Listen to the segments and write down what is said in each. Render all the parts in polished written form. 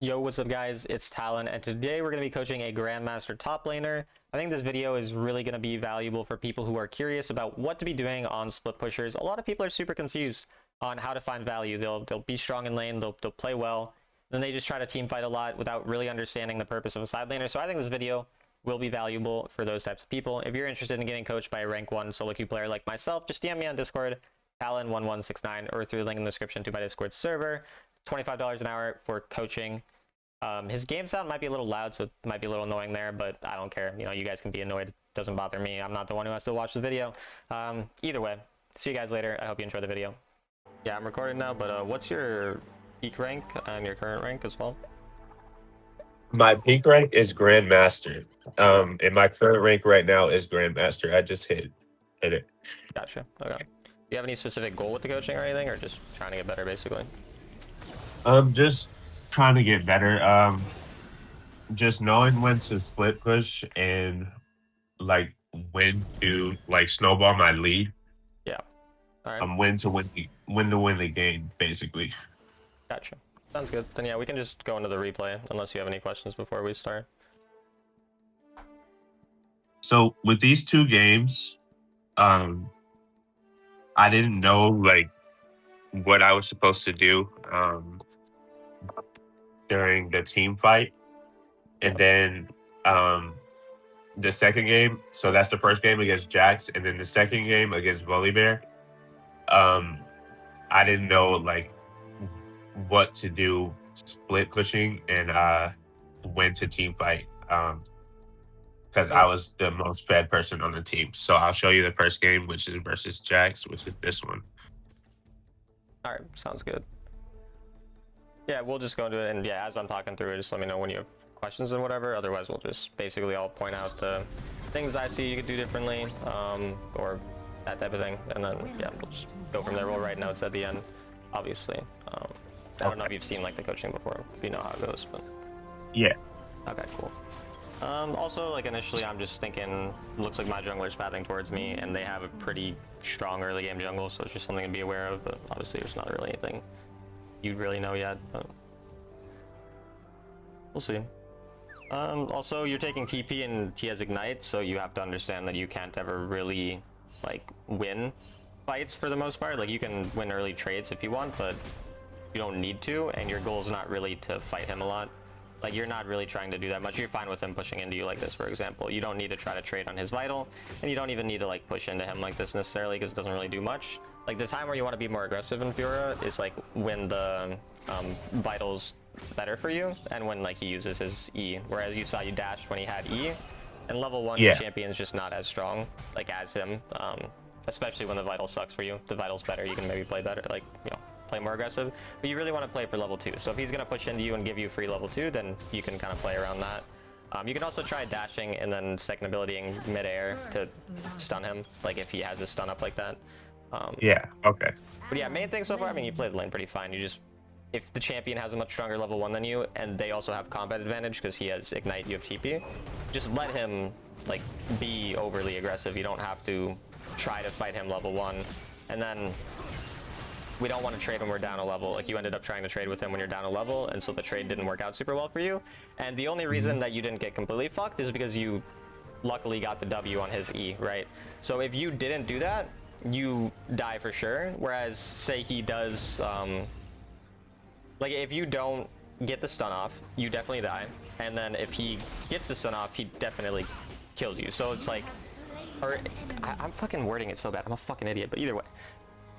Yo, what's up guys? It's Talon, and today we're going to be coaching a Grandmaster top laner. I think this video is really going to be valuable for people who are curious about what to be doing on split pushers. A lot of people are super confused on how to find value. They'll be strong in lane, they'll play well, then they just try to team fight a lot without really understanding the purpose of a side laner. So I think this video will be valuable for those types of people. If you're interested in getting coached by a rank 1 solo queue player like myself, just DM me on Discord, Talon1169, or through the link in the description to my Discord server. $25 an hour for coaching. His game sound might be a little loud, so it might be a little annoying there, but I don't care. You know, you guys can be annoyed. It doesn't bother me. I'm not the one who has to watch the video. Either way, see you guys later. I hope you enjoy the video. Yeah, I'm recording now, but what's your peak rank and your current rank as well? My peak rank is Grandmaster. And my current rank right now is Grandmaster. I just hit it. Gotcha. Okay. Do you have any specific goal with the coaching or anything, or just trying to get better, basically? Just trying to get better. Just knowing when to split push and like when to like snowball my lead. Yeah. All right. When to win the game, basically. Gotcha. Sounds good. Then yeah, we can just go into the replay unless you have any questions before we start. So with these two games, I didn't know like what I was supposed to do during the team fight. And then the second game, so that's the first game against Jax, and then the second game against Volibear, I didn't know like what to do split pushing and when to team fight. Because I was the most fed person on the team. So I'll show you the first game, which is versus Jax, which is this one. All right, sounds good. Yeah, we'll just go into it, and yeah, as I'm talking through it, just let me know when you have questions and whatever. Otherwise, we'll just basically I'll point out the things I see you could do differently, or that type of thing, and then yeah, we'll just go from there. We'll write notes at the end, obviously. I don't know if you've seen like the coaching before, if you know how it goes, but yeah. Okay, cool. Also, like initially, I'm just thinking, looks like my jungler's pathing towards me, and they have a pretty strong early game jungle, so it's just something to be aware of. But obviously, there's not really anything you'd really know yet, but we'll see. Also, you're taking TP and he has Ignite, so you have to understand that you can't ever really like win fights for the most part. Like you can win early trades if you want, but you don't need to, and your goal is not really to fight him a lot. Like you're not really trying to do that much. You're fine with him pushing into you like this, for example. You don't need to try to trade on his vital, and you don't even need to like push into him like this necessarily, because it doesn't really do much. Like the time where you want to be more aggressive in Fiora is like when the vital's better for you, and when like he uses his E. Whereas you saw you dashed when he had E, and level 1 your champion's just not as strong like as him. Especially when the vital sucks for you. The vital's better, you can maybe play better, like you know, play more aggressive, but you really want to play for level 2. So if he's going to push into you and give you free level 2, then you can kind of play around that. You can also try dashing and then second abilitying mid-air to stun him, like if he has his stun up like that. Yeah, okay. But yeah, main thing so far, I mean, you played the lane pretty fine. You just, if the champion has a much stronger level 1 than you, and they also have combat advantage because he has Ignite, you have TP, just let him like be overly aggressive. You don't have to try to fight him level 1, and then we don't want to trade when we're down a level. Like you ended up trying to trade with him when you're down a level, and so the trade didn't work out super well for you. And the only reason that you didn't get completely fucked is because you luckily got the W on his E, right? So if you didn't do that, you die for sure. Whereas say he does, like if you don't get the stun off, you definitely die. And then if he gets the stun off, he definitely kills you. So it's like, or I'm fucking wording it so bad. I'm a fucking idiot. But either way,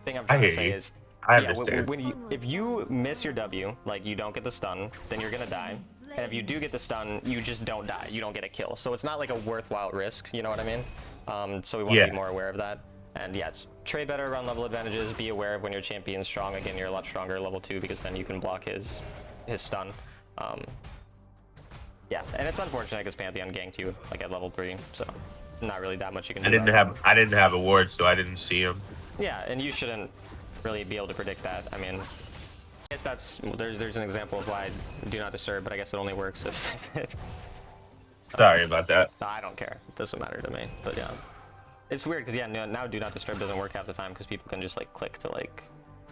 the thing I'm trying to say is, yeah, if you miss your W, like you don't get the stun, then you're gonna die. And if you do get the stun, you just don't die. You don't get a kill. So it's not like a worthwhile risk. You know what I mean? So we want to be more aware of that. And yeah, trade better around level advantages. Be aware of when your champion's strong. Again, you're a lot stronger level 2 because then you can block his stun. Yeah, and it's unfortunate because Pantheon ganked you like at level 3, so not really that much you can do. I didn't have a ward, so I didn't see him. Yeah, and you shouldn't really be able to predict that. I mean, I guess there's an example of why do not disturb, but I guess it only works if it. Sorry about that. I don't care. It doesn't matter to me. But yeah, it's weird because yeah, now do not disturb doesn't work half the time because people can just like click to like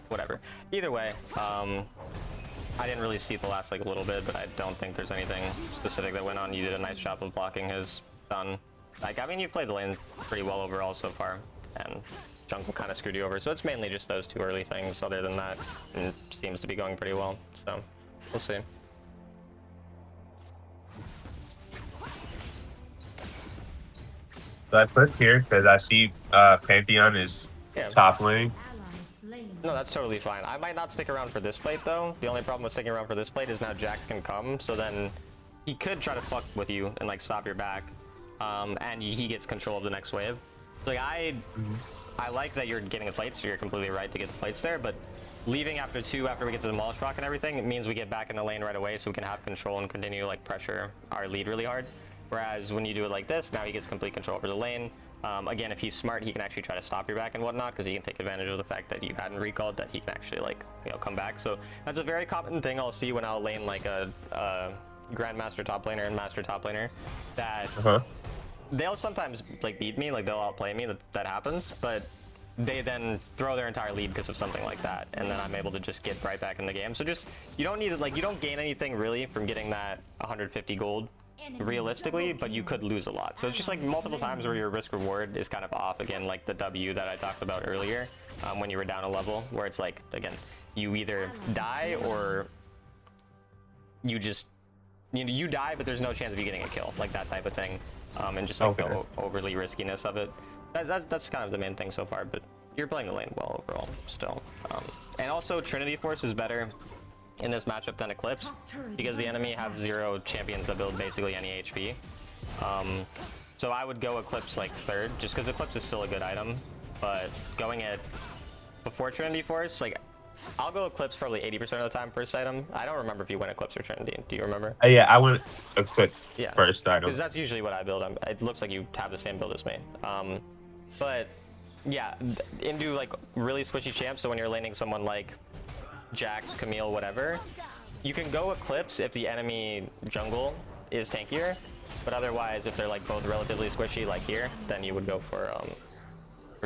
whatever. Either way, I I didn't really see the last like little bit, but I don't think there's anything specific that went on. You did a nice job of blocking his stun. Like, I mean, you played the lane pretty well overall so far, and jungle kind of screwed you over. So it's mainly just those two early things. Other than that, it seems to be going pretty well. So we'll see. So I put here because I see Pantheon is top lane. No, that's totally fine. I might not stick around for this plate, though. The only problem with sticking around for this plate is now Jax can come, so then he could try to fuck with you and, like, stop your back, and he gets control of the next wave. Like, I like that you're getting a plate, so you're completely right to get the plates there, but leaving after 2, after we get the Demolish Rock and everything, it means we get back in the lane right away so we can have control and continue to, like, pressure our lead really hard. Whereas when you do it like this, now he gets complete control over the lane. Again, if he's smart, he can actually try to stop your back and whatnot, because he can take advantage of the fact that you hadn't recalled that he can actually, like, you know, come back. So that's a very common thing I'll see when I'll lane like a Grandmaster top laner and Master top laner, that they'll sometimes like beat me, like they'll outplay me, that happens, but they then throw their entire lead because of something like that, and then I'm able to just get right back in the game. So just, you don't need, like, you don't gain anything really from getting that 150 gold realistically, but you could lose a lot. So it's just like multiple times where your risk reward is kind of off. Again, like the W that I talked about earlier, when you were down a level, where it's like, again, you either die or you just, you die, but there's no chance of you getting a kill, like that type of thing, and just like the overly riskiness of it. That's kind of the main thing so far, but you're playing the lane well overall still. And also Trinity Force is better in this matchup than Eclipse, because the enemy have 0 champions that build basically any HP. So I would go Eclipse like 3rd, just because Eclipse is still a good item, but going it before Trinity Force, like, I'll go Eclipse probably 80% of the time first item. I don't remember if you went Eclipse or Trinity. Do you remember? Yeah, I went Eclipse first item. Because that's usually what I build. It looks like you have the same build as me. But yeah, into like really squishy champs, so when you're laning someone like Jax, Camille, whatever, you can go Eclipse if the enemy jungle is tankier, but otherwise if they're like both relatively squishy like here, then you would go for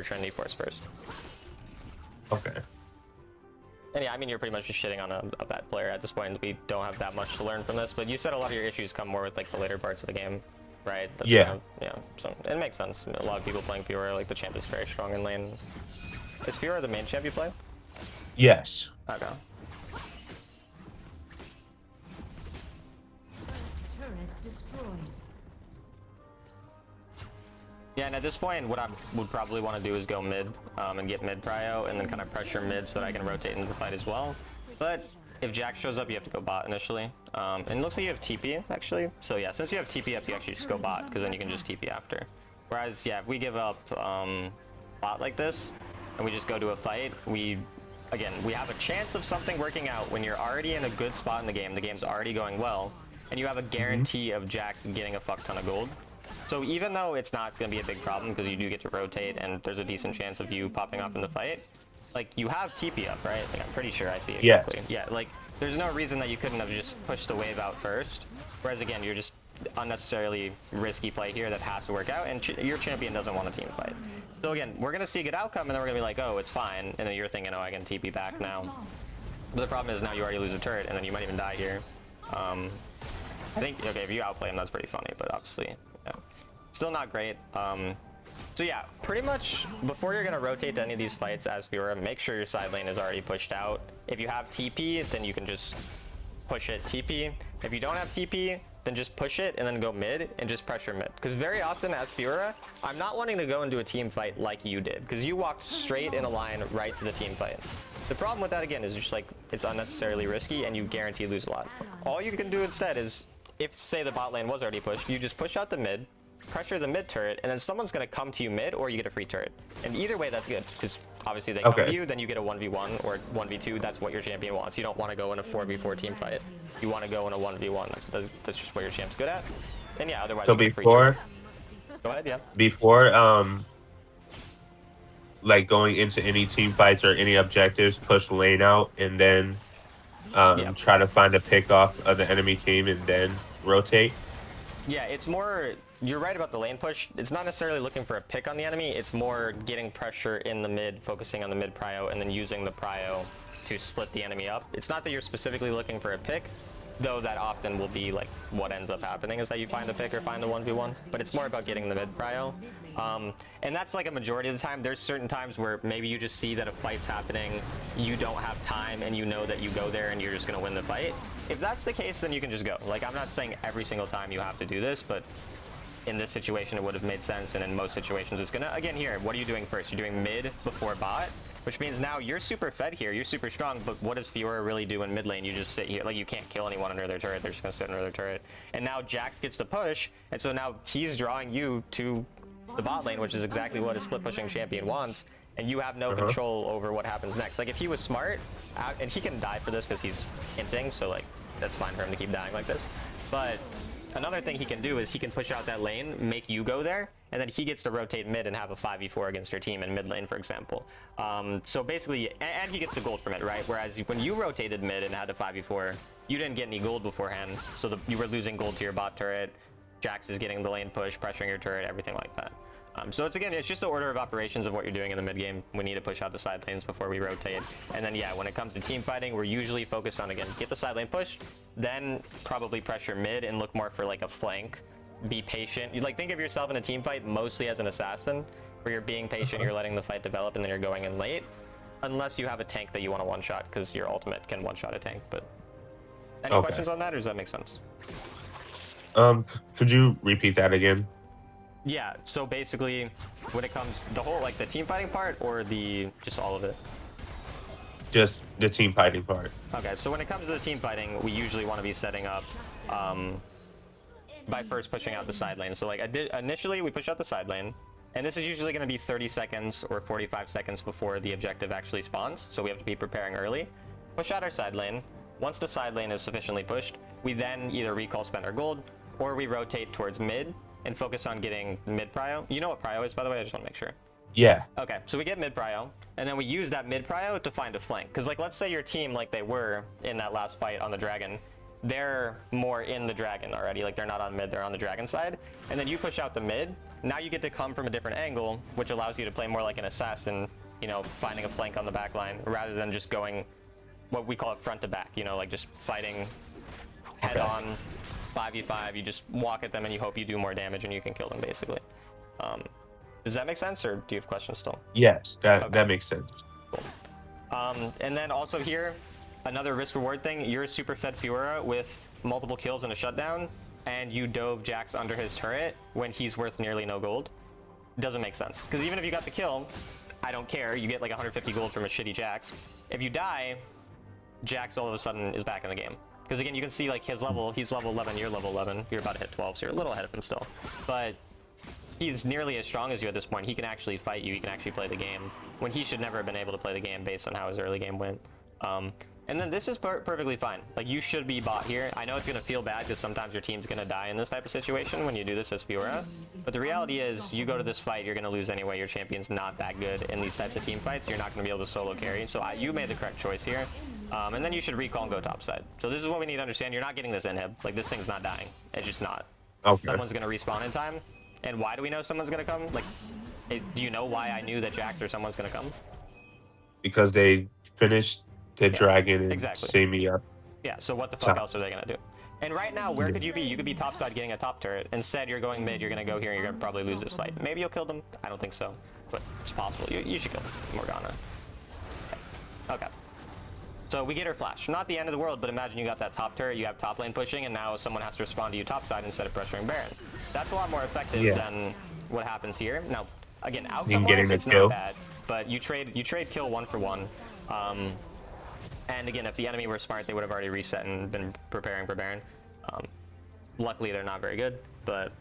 Trinity Force first. Okay. And yeah, I mean, you're pretty much just shitting on a bad player at this point. We don't have that much to learn from this, but you said a lot of your issues come more with like the later parts of the game, right? That's yeah. Kind of, yeah, so it makes sense. A lot of people playing Fiora, like the champ is very strong in lane. Is Fiora the main champ you play? Yes. Okay. Yeah, and at this point, what I would probably want to do is go mid and get mid prio, and then kind of pressure mid so that I can rotate into the fight as well. But if Jack shows up, you have to go bot initially. And it looks like you have TP, actually. So yeah, since you have TP up, you actually just go bot, because then you can just TP after. Whereas, yeah, if we give up bot like this, and we just go to a fight, again, we have a chance of something working out when you're already in a good spot in the game's already going well, and you have a guarantee of Jax getting a fuck ton of gold. So even though it's not going to be a big problem, because you do get to rotate and there's a decent chance of you popping off in the fight, like, you have TP up, right? Like, I'm pretty sure I see it correctly. Yeah, like, there's no reason that you couldn't have just pushed the wave out first, whereas again, you're just unnecessarily risky play here that has to work out, and your champion doesn't want a team fight. So again, we're going to see a good outcome, and then we're going to be like, oh, it's fine, and then you're thinking, oh, I can TP back now. But the problem is now you already lose a turret, and then you might even die here. I think, okay, if you outplay him, that's pretty funny, but obviously, yeah. Still not great. So yeah, pretty much before you're gonna rotate to any of these fights as Fiora, make sure your side lane is already pushed out. If you have TP, then you can just push it TP. If you don't have TP, then just push it and then go mid and just pressure mid. Because very often as Fiora, I'm not wanting to go into a team fight like you did, because you walked straight in a line right to the team fight. The problem with that, again, is just like, it's unnecessarily risky and you guarantee lose a lot. All you can do instead is, if say the bot lane was already pushed, you just push out the mid, pressure the mid turret, and then someone's going to come to you mid, or you get a free turret. And either way, that's good, because obviously they come to you, then you get a 1v1 or 1v2. That's what your champion wants. You don't want to go in a 4v4 team fight. You want to go in a 1v1. That's just what your champ's good at. And yeah, otherwise, so you get a free turret. Go ahead, yeah. Before, like, going into any team fights or any objectives, push lane out, and then try to find a pick off of the enemy team, and then rotate. Yeah, it's more, you're right about the lane push. It's not necessarily looking for a pick on the enemy. It's more getting pressure in the mid, focusing on the mid prio, and then using the prio to split the enemy up. It's not that you're specifically looking for a pick, though that often will be like what ends up happening is that you find a pick or find a 1v1, but it's more about getting the mid prio. And that's like a majority of the time. There's certain times where maybe you just see that a fight's happening, you don't have time, and you know that you go there and you're just gonna win the fight. If that's the case, then you can just go. Like, I'm not saying every single time you have to do this, but in this situation it would have made sense, and in most situations it's gonna. Again, here, what are you doing first? You're doing mid before bot, which means now you're super fed here, you're super strong, but what does Fiora really do in mid lane? You just sit here, like, you can't kill anyone under their turret, they're just gonna sit under their turret. And now Jax gets to push, and so now he's drawing you to the bot lane, which is exactly what a split pushing champion wants, and you have no control over what happens next. Like, if he was smart, and he can die for this because he's hinting, so like, that's fine for him to keep dying like this. But another thing he can do is he can push out that lane, make you go there, and then he gets to rotate mid and have a 5v4 against your team in mid lane, for example. So basically, and he gets the gold from it, right? Whereas when you rotated mid and had a 5v4, you didn't get any gold beforehand, so you were losing gold to your bot turret. Jax is getting the lane push, pressuring your turret, everything like that. So it's just the order of operations of what you're doing in the mid game. We need to push out the side lanes before we rotate. And then, yeah, when it comes to team fighting, we're usually focused on, again, get the side lane pushed, then probably pressure mid and look more for like a flank. Be patient. You like think of yourself in a team fight mostly as an assassin, where you're being patient, you're letting the fight develop, and then you're going in late. Unless you have a tank that you want to one-shot, because your ultimate can one-shot a tank. But any questions on that, or does that make sense? Could you repeat that again? Yeah, so basically, when it comes the whole like the team fighting part, or just all of it? Just the team fighting part. Okay, so when it comes to the team fighting, we usually want to be setting up by first pushing out the side lane. So like initially we push out the side lane, and this is usually going to be 30 seconds or 45 seconds before the objective actually spawns, so we have to be preparing early. Push out our side lane. Once the side lane is sufficiently pushed, we then either recall spend our gold, or we rotate towards mid and focus on getting mid prio. You know what prio is, by the way? I just want to make sure. Yeah. Okay, so we get mid prio, and then we use that mid prio to find a flank. Because like, let's say your team, like they were in that last fight on the dragon, they're more in the dragon already. Like, they're not on mid, they're on the dragon side. And then you push out the mid. Now you get to come from a different angle, which allows you to play more like an assassin, you know, finding a flank on the back line, rather than just going what we call it front to back, you know, like just fighting head on. 5v5, you just walk at them and you hope you do more damage and you can kill them, basically. Does that make sense, or do you have questions still? Yes, that makes sense. Cool. And then also here, another risk reward thing, you're a super fed Fiora with multiple kills and a shutdown, and you dove Jax under his turret when he's worth nearly no gold. Doesn't make sense, because even if you got the kill, I don't care, you get like 150 gold from a shitty Jax. If you die, Jax all of a sudden is back in the game. Because again, you can see like his level, he's level 11, you're level 11, you're about to hit 12, so you're a little ahead of him still. But he's nearly as strong as you at this point. He can actually fight you, he can actually play the game, when he should never have been able to play the game based on how his early game went. And then this is perfectly fine. Like, you should be bot here. I know it's going to feel bad because sometimes your team's going to die in this type of situation when you do this as Fiora. But the reality is, you go to this fight, you're going to lose anyway. Your champion's not that good in these types of team fights. You're not going to be able to solo carry. So you made the correct choice here. And then you should recall and go topside. So this is what we need to understand. You're not getting this inhib. Like, this thing's not dying. It's just not. Okay. Someone's going to respawn in time. And why do we know someone's going to come? Like, do you know why I knew that Jax or someone's going to come? Because they finished the dragon and saved me up. Yeah, so what the fuck else are they going to do? And right now, where could you be? You could be topside getting a top turret. Instead, you're going mid, you're going to go here, and you're going to probably lose this fight. Maybe you'll kill them. I don't think so. But it's possible. You should kill Morgana. Okay. So we get her flash. Not the end of the world, but imagine you got that top turret, you have top lane pushing, and now someone has to respond to you topside instead of pressuring Baron. That's a lot more effective than what happens here. Now, again, outcome-wise, it's not bad, but you trade kill 1 for 1. And again, if the enemy were smart, they would have already reset and been preparing for Baron. Luckily, they're not very good, but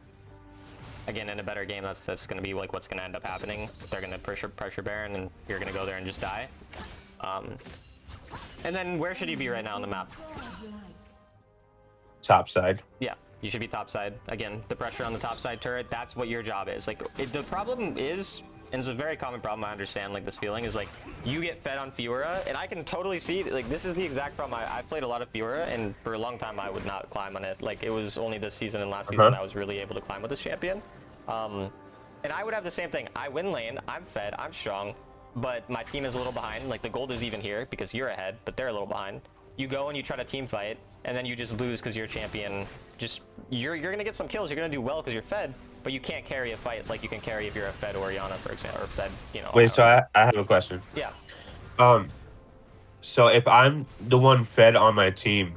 again, in a better game, that's going to be like what's going to end up happening. They're going to pressure Baron, and you're going to go there and just die. And then where should you be right now on the map? Topside. Yeah, you should be topside. Again, the pressure on the topside turret, that's what your job is. Like, the problem is, and it's a very common problem, I understand, like, this feeling is like, you get fed on Fiora, and I can totally see, like, this is the exact problem. I've played a lot of Fiora, and for a long time, I would not climb on it. Like, it was only this season and last season I was really able to climb with this champion. And I would have the same thing. I win lane, I'm fed, I'm strong. but my team is a little behind. Like the gold is even here because you're ahead, but they're a little behind. You go and you try to team fight, and then you just lose because your champion just you're gonna get some kills. You're gonna do well because you're fed, but you can't carry a fight like you can carry if you're a fed Orianna, for example, or fed, you know. Wait, so I have a question. Yeah. So if I'm the one fed on my team,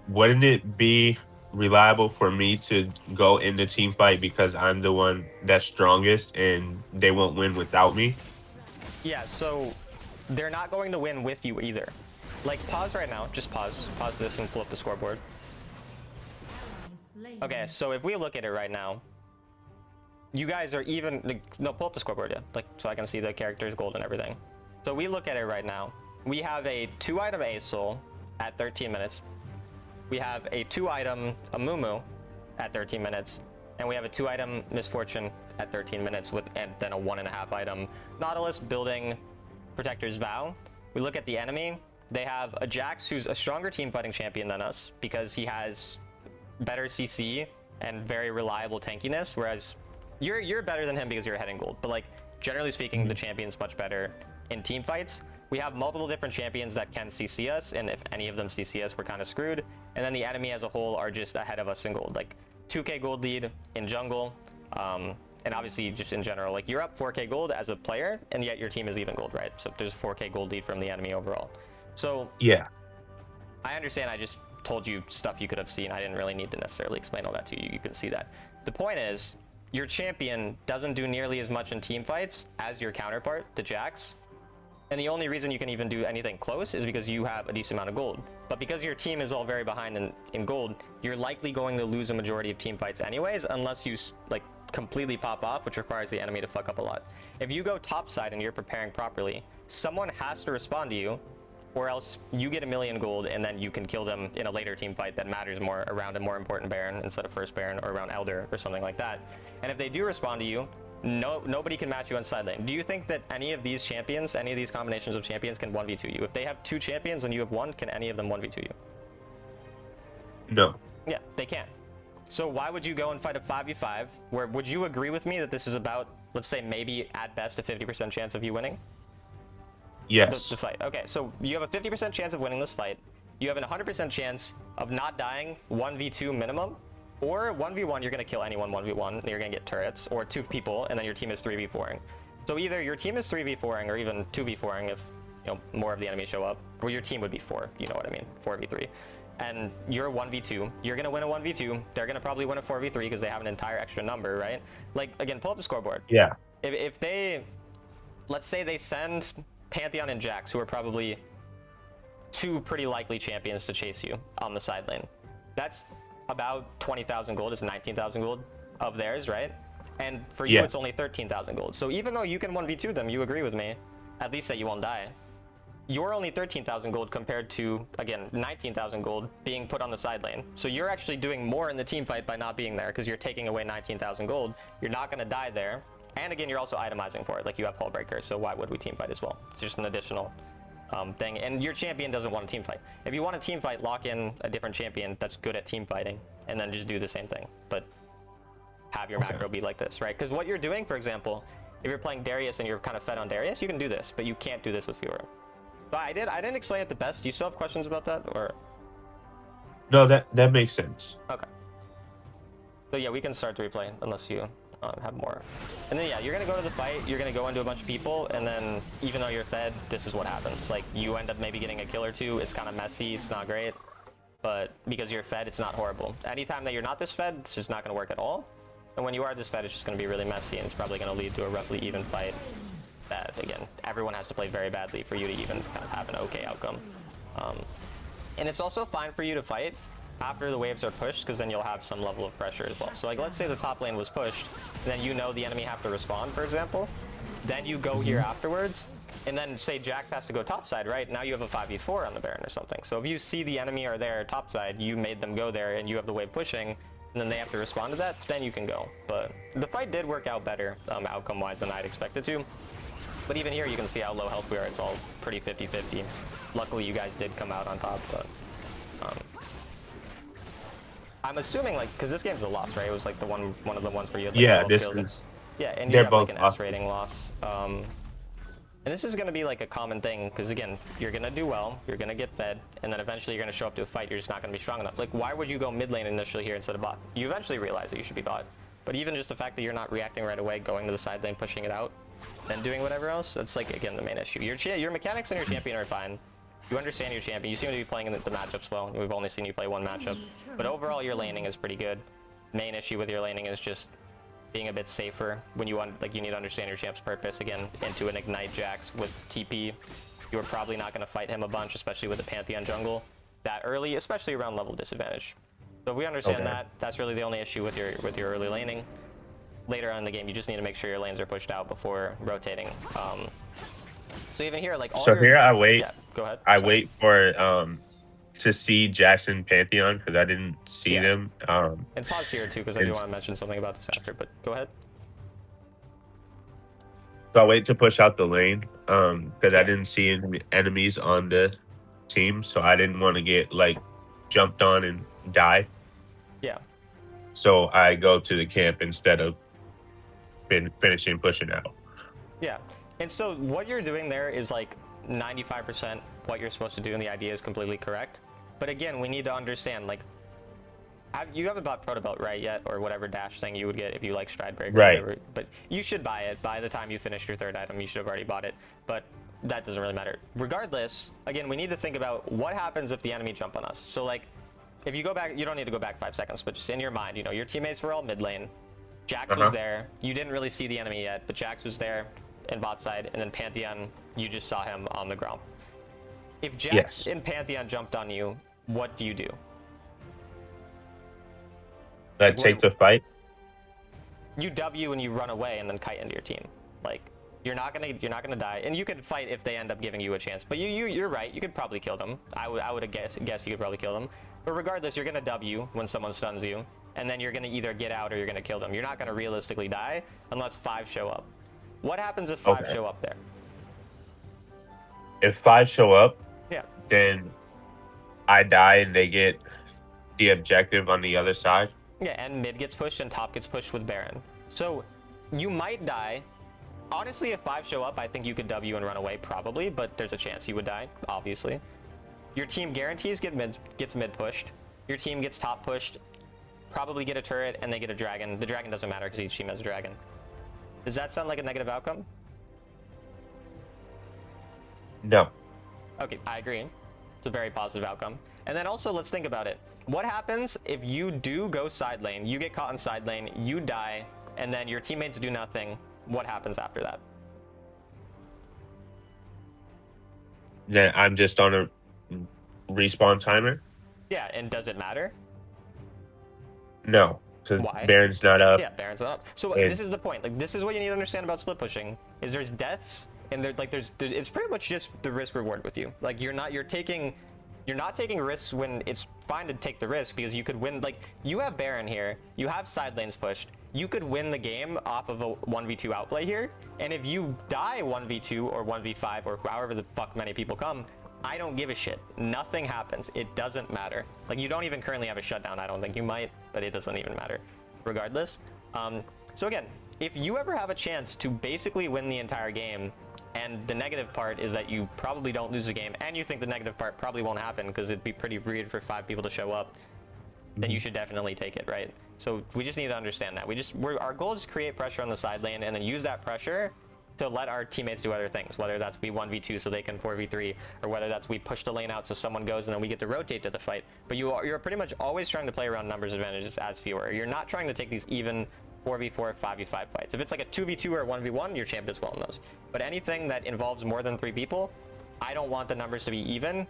wouldn't it be reliable for me to go in the team fight because I'm the one that's strongest and they won't win without me? Yeah, so they're not going to win with you either. Like, pause right now. Just pause. Pause this and pull up the scoreboard. Okay, so if we look at it right now, you guys are even... Like, no, pull up the scoreboard, yeah. Like, so I can see the characters, gold, and everything. So we look at it right now. We have a 2-item Aesol at 13 minutes. We have a 2-item Amumu at 13 minutes. And we have a 2-item Misfortune at 13 minutes and then a 1.5-item Nautilus building Protector's Vow. We look at the enemy. They have a Jax who's a stronger team fighting champion than us because he has better CC and very reliable tankiness, whereas you're better than him because you're ahead in gold. But like generally speaking, the champion's much better in team fights. We have multiple different champions that can CC us, and if any of them CC us, we're kind of screwed. And then the enemy as a whole are just ahead of us in gold, like 2k gold lead in jungle, and obviously just in general, like you're up 4k gold as a player, and yet your team is even gold, right? So there's 4k gold lead from the enemy overall. So yeah, I understand. I just told you stuff you could have seen. I didn't really need to necessarily explain all that to you. You can see that. The point is, your champion doesn't do nearly as much in team fights as your counterpart, the Jax. And the only reason you can even do anything close is because you have a decent amount of gold. But because your team is all very behind in gold, you're likely going to lose a majority of team fights anyways, unless you like completely pop off, which requires the enemy to fuck up a lot. If you go topside and you're preparing properly, someone has to respond to you, or else you get 1,000,000 gold and then you can kill them in a later team fight that matters more around a more important Baron instead of first Baron, or around Elder or something like that. And if they do respond to you, nobody can match you on side lane. Do you think that any of these champions, any of these combinations of champions can 1v2 you? If they have 2 champions and you have 1, can any of them 1v2 you? No. Yeah, they can't. So why would you go and fight a 5v5 where, would you agree with me that this is about, let's say maybe at best a 50% chance of you winning? Yes. The fight. Okay, so you have a 50% chance of winning this fight. You have a 100% chance of not dying 1v2 minimum. Or 1v1, you're going to kill anyone 1v1, you're going to get turrets, or 2 people, and then your team is 3v4ing. So either your team is 3v4ing, or even 2v4ing if, you know, more of the enemy show up, or your team would be 4, you know what I mean, 4v3. And you're 1v2, you're going to win a 1v2, they're going to probably win a 4v3 because they have an entire extra number, right? Like, again, pull up the scoreboard. Yeah. If they, let's say they send Pantheon and Jax, who are probably 2 pretty likely champions to chase you on the side lane. That's about 20,000 gold, is 19,000 gold of theirs, right? And for you, it's only 13,000 gold. So even though you can 1v2 them, you agree with me, at least that you won't die. You're only 13,000 gold compared to, again, 19,000 gold being put on the side lane. So you're actually doing more in the team fight by not being there because you're taking away 19,000 gold. You're not going to die there. And again, you're also itemizing for it. Like you have Hull Breaker, so why would we team fight as well? It's just an additional thing. And your champion doesn't want a team fight. If you want a team fight, lock in a different champion that's good at team fighting and then just do the same thing. But have your macro be like this, right? Because what you're doing, for example, if you're playing Darius and you're kind of fed on Darius, you can do this, but you can't do this with Fiora. But I didn't explain it the best. Do you still have questions about that, or? No, that makes sense. Okay. So yeah, we can start the replay unless you have more. And then yeah, you're gonna go to the fight. You're gonna go into a bunch of people, and then even though you're fed, this is what happens. Like you end up maybe getting a kill or 2. It's kind of messy. It's not great, but because you're fed, it's not horrible. Anytime that you're not this fed, it's just not gonna work at all. And when you are this fed, it's just gonna be really messy, and it's probably gonna lead to a roughly even fight. That again, everyone has to play very badly for you to even kind of have an okay outcome. And it's also fine for you to fight after the waves are pushed, because then you'll have some level of pressure as well. So like, let's say the top lane was pushed, then you know the enemy have to respond, for example. Then you go here afterwards, and then say Jax has to go topside, right? Now you have a 5v4 on the Baron or something. So if you see the enemy are there topside, you made them go there, and you have the wave pushing, and then they have to respond to that, then you can go. But the fight did work out better outcome-wise than I'd expected to. But even here, you can see how low health we are. It's all pretty 50-50. Luckily, you guys did come out on top, but I'm assuming, like, because this game's a loss, right? It was like the one of the ones where you had like, yeah, 12 this kills. is Yeah, and you have like an both S rating loss. And this is going to be like a common thing, because again, you're going to do well, you're going to get fed, and then eventually you're going to show up to a fight, you're just not going to be strong enough. Like, why would you go mid lane initially here instead of bot? You eventually realize that you should be bot. But even just the fact that you're not reacting right away, going to the side lane, pushing it out, then doing whatever else, that's like, again, the main issue. Your mechanics and your champion are fine. You understand your champion. You seem to be playing the matchups well. We've only seen you play one matchup. But overall, your laning is pretty good. Main issue with your laning is just being a bit safer when you want, like, you need to understand your champ's purpose. Again, into an Ignite Jax with TP, you're probably not going to fight him a bunch, especially with the Pantheon jungle that early, especially around level disadvantage. So if we understand that, that's really the only issue with your early laning. Later on in the game, you just need to make sure your lanes are pushed out before rotating. So even here, like, all so here I wait. Yeah, go ahead. I wait for to see Jackson Pantheon because I didn't see them. And pause here too, because I do want to mention something about this after. But go ahead. So I wait to push out the lane because I didn't see any enemies on the team, so I didn't want to get like jumped on and die. Yeah. So I go to the camp instead of finishing pushing out. Yeah. And so what you're doing there is like 95% what you're supposed to do, and the idea is completely correct. But again, we need to understand, like, you haven't bought Proto Belt, right, yet, or whatever dash thing you would get if you like Stridebreaker, right? Or whatever. But you should buy it. By the time you finish your third item, you should have already bought it. But that doesn't really matter. Regardless, again, we need to think about what happens if the enemy jump on us. So, like, if you go back, you don't need to go back 5 seconds, but just in your mind, you know, your teammates were all mid lane. Jax was there. You didn't really see the enemy yet, but Jax was there in bot side, and then Pantheon, you just saw him on the ground. If Jax and Pantheon jumped on you, what do you do? I take the fight. You W and you run away and then kite into your team. Like, you're not gonna die, and you could fight if they end up giving you a chance. But you're right. You could probably kill them. I would guess you could probably kill them. But regardless, you're gonna W when someone stuns you, and then you're gonna either get out or you're gonna kill them. You're not gonna realistically die unless 5 show up. What happens if 5 show up there? If 5 show up, yeah, then I die and they get the objective on the other side. Yeah, and mid gets pushed and top gets pushed with Baron. So you might die. Honestly, if 5 show up, I think you could W and run away probably, but there's a chance you would die, obviously. Your team guarantees gets mid pushed. Your team gets top pushed, probably get a turret, and they get a dragon. The dragon doesn't matter because each team has a dragon. Does that sound like a negative outcome? No. Okay, I agree. It's a very positive outcome. And then also, let's think about it. What happens if you do go side lane, you get caught in side lane, you die, and then your teammates do nothing? What happens after that? Then I'm just on a respawn timer? Yeah, and does it matter? No, because Why? Baron's not up. Yeah, Baron's not up. So this is the point. Like, this is what you need to understand about split pushing, is there's deaths, and it's pretty much just the risk reward with you. Like, you're not taking risks when it's fine to take the risk, because you could win. Like, you have Baron here, you have side lanes pushed, you could win the game off of a 1v2 outplay here, and if you die 1v2 or 1v5 or however the fuck many people come, I don't give a shit. Nothing happens. It doesn't matter. Like, you don't even currently have a shutdown. I don't think you might, but it doesn't even matter regardless. So again, if you ever have a chance to basically win the entire game, and the negative part is that you probably don't lose the game, and you think the negative part probably won't happen because it'd be pretty weird for 5 people to show up, then you should definitely take it, right? So we just need to understand that. Our goal is to create pressure on the side lane and then use that pressure to let our teammates do other things, whether that's we 1v2 so they can 4v3, or whether that's we push the lane out so someone goes and then we get to rotate to the fight. But you're pretty much always trying to play around numbers advantages as fewer. You're not trying to take these even 4v4, 5v5 fights. If it's like a 2v2 or a 1v1, your champ does well in those. But anything that involves more than 3 people, I don't want the numbers to be even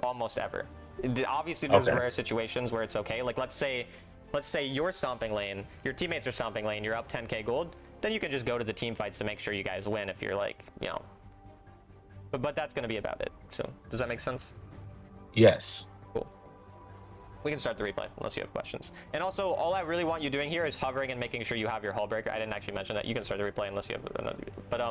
almost ever. Obviously, there's rare situations where it's okay. Like, let's say you're stomping lane, your teammates are stomping lane, you're up 10k gold, then you can just go to the team fights to make sure you guys win if you're like, you know. But that's going to be about it. So, does that make sense? Yes. Cool. We can start the replay unless you have questions. And also, all I really want you doing here is hovering and making sure you have your Hullbreaker. I didn't actually mention that. You can start the replay unless you have another. But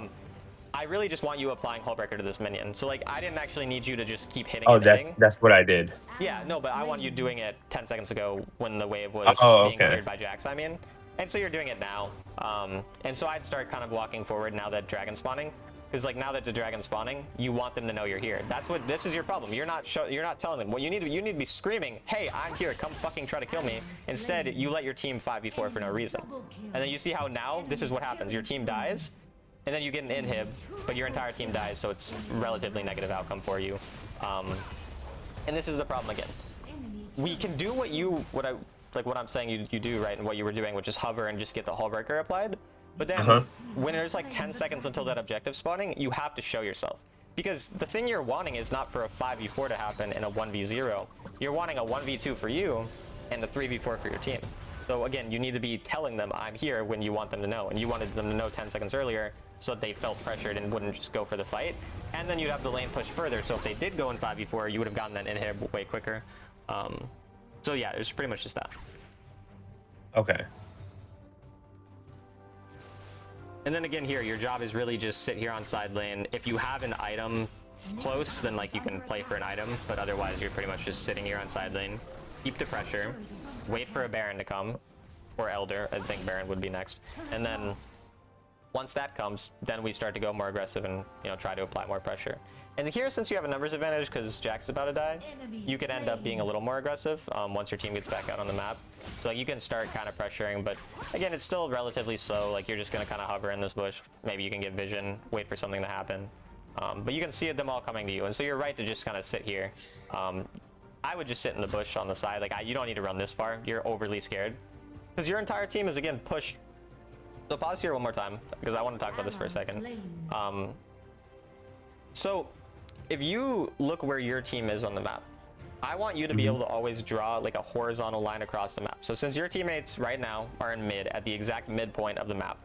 I really just want you applying Hullbreaker to this minion. So like, I didn't actually need you to just keep hitting. Oh, that's what I did. Yeah, no, but I want you doing it 10 seconds ago when the wave was being cleared by Jax. I mean, and so you're doing it now. And so I'd start kind of walking forward now that dragon's spawning. Because like now that the dragon's spawning, you want them to know you're here. This is your problem. You're not telling them. What you need to be screaming, hey, I'm here, come fucking try to kill me. Instead, you let your team 5v4 for no reason. And then you see how now this is what happens. Your team dies, and then you get an inhib, but your entire team dies, so it's relatively negative outcome for you. And this is the problem again. We can do what I'm saying you do, right, and what you were doing, which is hover and just get the Hullbreaker applied. But then when there's like 10 seconds until that objective spawning, you have to show yourself. Because the thing you're wanting is not for a 5v4 to happen in a 1v0. You're wanting a 1v2 for you and a 3v4 for your team. So again, you need to be telling them I'm here when you want them to know. And you wanted them to know 10 seconds earlier so that they felt pressured and wouldn't just go for the fight. And then you'd have the lane push further. So if they did go in 5v4, you would have gotten that inhib way quicker. So yeah, it was pretty much just that. Okay. And then again here, your job is really just sit here on side lane. If you have an item close, then like you can play for an item, but otherwise you're pretty much just sitting here on side lane. Keep the pressure, wait for a Baron to come, or Elder. I think Baron would be next. And then once that comes, then we start to go more aggressive and try to apply more pressure. And here, since you have a numbers advantage because Jack's about to die, you could end up being a little more aggressive once your team gets back out on the map. So like, you can start kind of pressuring, but again, it's still relatively slow. Like you're just gonna kind of hover in this bush. Maybe you can get vision, wait for something to happen. But you can see them all coming to you, and so you're right to just kind of sit here. I would just sit in the bush on the side. Like you don't need to run this far. You're overly scared because your entire team is again pushed. So pause here one more time because I want to talk about this for a second. So if you look where your team is on the map, I want you to be able to always draw like a horizontal line across the map. So since your teammates right now are in mid at the exact midpoint of the map,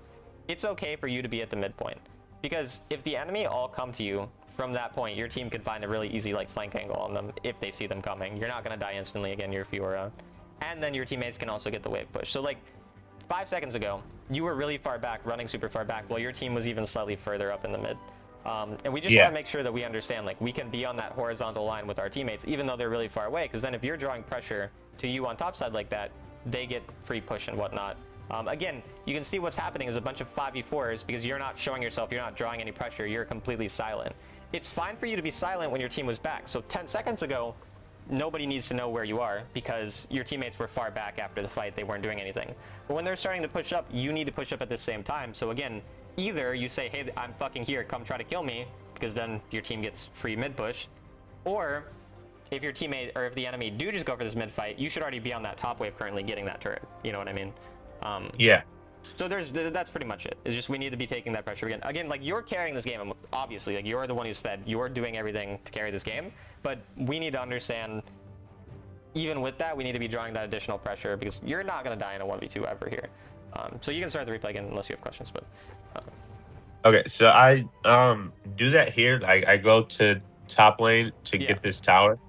it's okay for you to be at the midpoint. Because if the enemy all come to you from that point, your team can find a really easy like flank angle on them if they see them coming. You're not going to die instantly again, you're Fiora. And then your teammates can also get the wave push. So like 5 seconds ago, you were really far back, running super far back, while your team was even slightly further up in the mid. And we just want to make sure that we understand, like, we can be on that horizontal line with our teammates, even though they're really far away, because then if you're drawing pressure to you on top side like that, they get free push and whatnot. Again, you can see what's happening is a bunch of 5v4s because you're not showing yourself, you're not drawing any pressure, you're completely silent. It's fine for you to be silent when your team was back. So 10 seconds ago, nobody needs to know where you are because your teammates were far back after the fight, they weren't doing anything. But when they're starting to push up, you need to push up at the same time. So again, either you say, hey, I'm fucking here, come try to kill me, because then your team gets free mid push, or if your teammate or if the enemy do just go for this mid fight, you should already be on that top wave currently getting that turret. You know what I mean? Yeah. So that's pretty much it. It's just we need to be taking that pressure again. Again, like you're carrying this game, obviously, like you're the one who's fed, you're doing everything to carry this game, but we need to understand, even with that, we need to be drawing that additional pressure because you're not going to die in a 1v2 ever here. So you can start the replay again unless you have questions, but... Okay, so I do that here. I go to top lane to get this tower,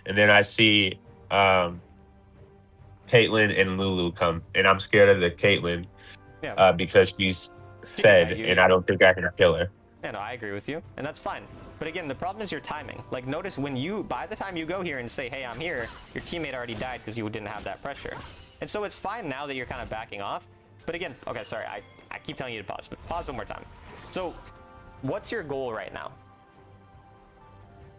and then I see Caitlyn and Lulu come, and I'm scared of the Caitlyn because she's fed, and I don't think I can kill her. Yeah, no, I agree with you, and that's fine. But again, the problem is your timing. Like, notice when by the time you go here and say, hey, I'm here, your teammate already died because you didn't have that pressure. And so it's fine now that you're kind of backing off. But again, okay, sorry, I keep telling you to pause, but pause one more time. So, what's your goal right now?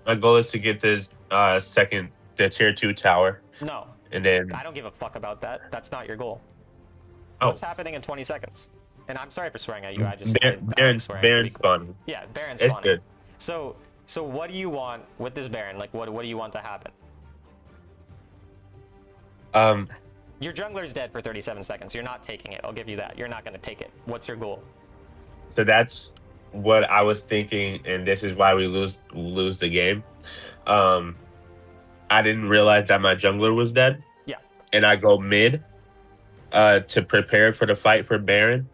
My goal is to get this the tier 2 tower. No. And then... I don't give a fuck about that. That's not your goal. Oh. What's happening in 20 seconds? And I'm sorry for swearing at you. I just... Baron spawning. Yeah, Baron spawning. It's good. So what do you want with this Baron? Like, what do you want to happen? Your jungler's dead for 37 seconds. You're not taking it. I'll give you that. You're not going to take it. What's your goal? So that's what I was thinking, and this is why we lose the game. I didn't realize that my jungler was dead. Yeah. And I go mid to prepare for the fight for Baron,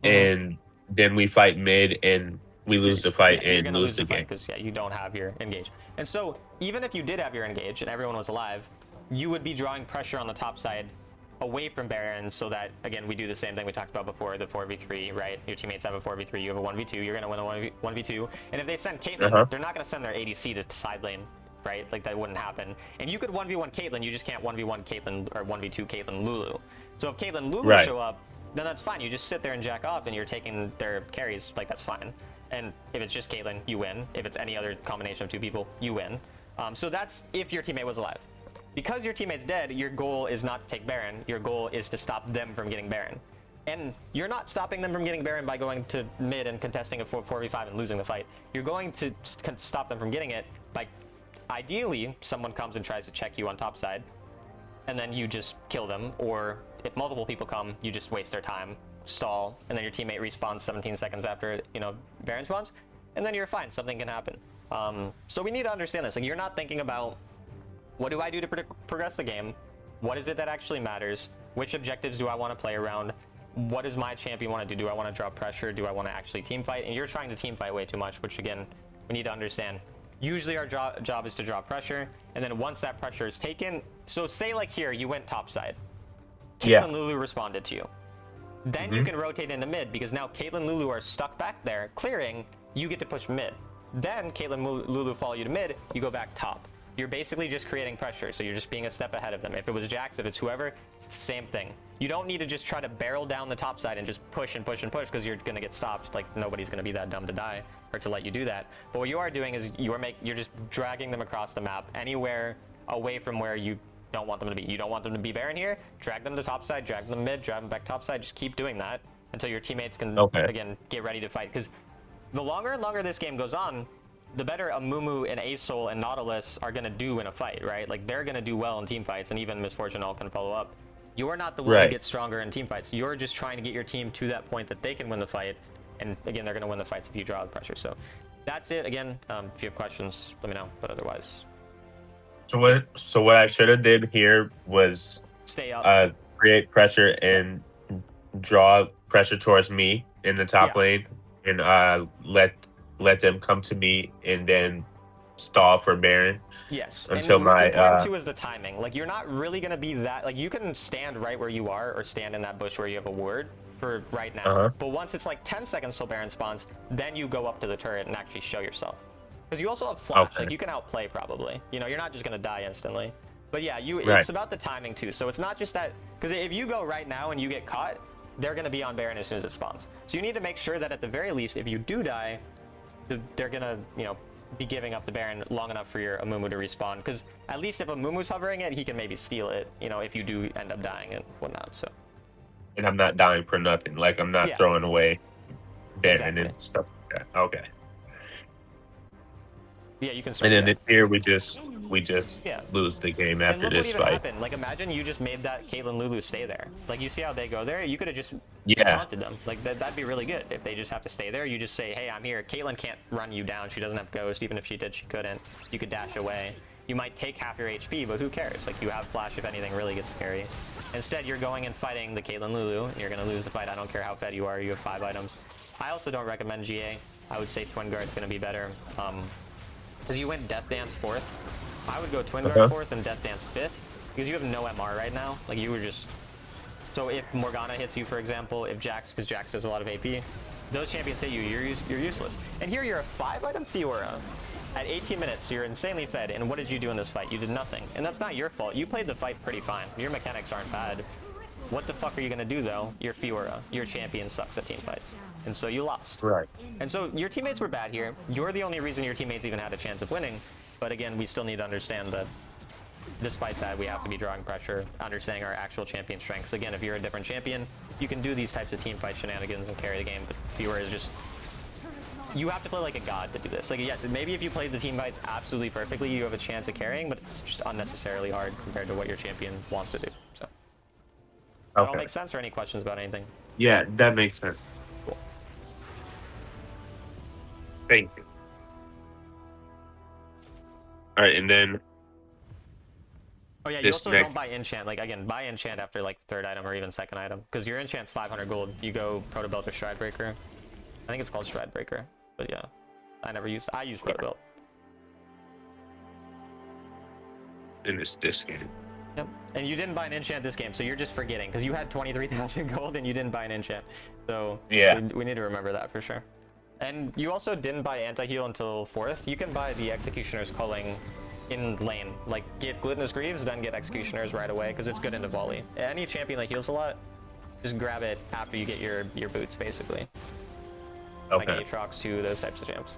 and then we fight mid, and we lose the fight and lose the game. Because you don't have your engage. And so even if you did have your engage and everyone was alive, you would be drawing pressure on the top side away from Baron so that, again, we do the same thing we talked about before, the 4v3, right? Your teammates have a 4v3, you have a 1v2, you're going to win a 1v2. And if they send Caitlyn, they're not going to send their ADC to side lane, right? Like, that wouldn't happen. And you could 1v1 Caitlyn, you just can't 1v1 Caitlyn or 1v2 Caitlyn Lulu. So if Caitlyn Lulu show up, then that's fine. You just sit there and jack off and you're taking their carries, like, that's fine. And if it's just Caitlyn, you win. If it's any other combination of 2 people, you win. So that's if your teammate was alive. Because your teammate's dead, your goal is not to take Baron. Your goal is to stop them from getting Baron. And you're not stopping them from getting Baron by going to mid and contesting a 4v5 and losing the fight. You're going to stop them from getting it by, ideally, someone comes and tries to check you on top side, and then you just kill them. Or if multiple people come, you just waste their time, stall, and then your teammate respawns 17 seconds after, you know, Baron spawns, and then you're fine. Something can happen. So we need to understand this. Like, you're not thinking about, what do I do to progress the game? What is it that actually matters? Which objectives do I want to play around? What does my champion want to do? Do I want to draw pressure? Do I want to actually team fight? And you're trying to team fight way too much, which again, we need to understand. Usually our job is to draw pressure, and then once that pressure is taken, so say like here, you went topside. Caitlyn Lulu responded to you. Then you can rotate into mid, because now Caitlyn Lulu are stuck back there, clearing, you get to push mid. Then Caitlyn Lulu follow you to mid, you go back top. You're basically just creating pressure, so you're just being a step ahead of them. If it was Jax, if it's whoever, it's the same thing. You don't need to just try to barrel down the top side and just push and push and push, because you're going to get stopped. Like, nobody's going to be that dumb to die or to let you do that. But what you are doing is you're just dragging them across the map anywhere away from where you don't want them to be. You don't want them to be Baron here, drag them to top side, drag them mid, drag them back top side. Just keep doing that until your teammates can, again, get ready to fight. Because the longer and longer this game goes on, the better Amumu and Asol and Nautilus are going to do in a fight, right? Like, they're going to do well in team fights, and even Miss Fortune all can follow up. You're not the one who gets stronger in team fights. You're just trying to get your team to that point that they can win the fight, and again, they're going to win the fights if you draw the pressure. So that's it. Again, if you have questions, let me know, but otherwise. So what I should have did here was stay up, create pressure and draw pressure towards me in the top lane, and let them come to me, and then stall for Baron. Yes, until and what's important too is the timing. Like, you're not really going to be that, like, you can stand right where you are or stand in that bush where you have a ward for right now. But once it's like 10 seconds till Baron spawns, then you go up to the turret and actually show yourself. Because you also have flash, like, you can outplay probably. You know, you're not just going to die instantly. But yeah, it's about the timing too. So it's not just that, because if you go right now and you get caught, they're going to be on Baron as soon as it spawns. So you need to make sure that at the very least, if you do die, they're gonna, you know, be giving up the Baron long enough for your Amumu to respawn. Because at least if Amumu's hovering it, he can maybe steal it, you know, if you do end up dying and whatnot. So. And I'm not dying for nothing. Like, I'm not throwing away Baron and stuff like that. Okay. Yeah, you can. And then here we just lose the game after this fight. Happened. Like, imagine you just made that Caitlyn Lulu stay there. Like, you see how they go there? You could have just taunted them. Like, that'd be really good if they just have to stay there. You just say, hey, I'm here. Caitlyn can't run you down. She doesn't have Ghost. Even if she did, she couldn't. You could dash away. You might take half your HP, but who cares? Like, you have flash if anything really gets scary. Instead, you're going and fighting the Caitlyn Lulu, and you're going to lose the fight. I don't care how fed you are. You have 5 items. I also don't recommend GA. I would say Twin Guard's going to be better. Because you went Death Dance 4th. I would go Twin Guard 4th and Death Dance 5th, because you have no MR right now. Like, you were just... So if Morgana hits you, for example, if Jax, because Jax does a lot of AP, those champions hit you, you're useless. And here you're a 5-item Fiora at 18 minutes, so you're insanely fed, and what did you do in this fight? You did nothing. And that's not your fault. You played the fight pretty fine. Your mechanics aren't bad. What the fuck are you gonna do, though? You're Fiora. Your champion sucks at team fights. And so you lost. Right. And so your teammates were bad here. You're the only reason your teammates even had a chance of winning. But again, we still need to understand that despite that, we have to be drawing pressure, understanding our actual champion strengths. Again, if you're a different champion, you can do these types of team fight shenanigans and carry the game, but Fiora is just... You have to play like a god to do this. Like, yes, maybe if you played the team fights absolutely perfectly, you have a chance of carrying, but it's just unnecessarily hard compared to what your champion wants to do. So, that all make sense, or any questions about anything? Yeah, that makes sense. Cool. Thank you. All right, and then... Oh yeah, you also don't buy enchant. Like, again, buy enchant after like 3rd item or even 2nd item, because your enchant's 500 gold. You go Proto Belt or Stride Breaker. I think it's called Stride Breaker, but yeah, I use Proto Belt. In this game. Yep, and you didn't buy an enchant this game, so you're just forgetting, because you had 23,000 gold and you didn't buy an enchant. So yeah, we need to remember that for sure. And you also didn't buy anti-heal until 4th. You can buy the Executioner's Culling in lane. Like, get Glutinous Greaves, then get Executioners right away, because it's good into volley. Any champion that heals a lot, just grab it after you get your boots, basically. like Okay. Aatrox 2, those types of champs.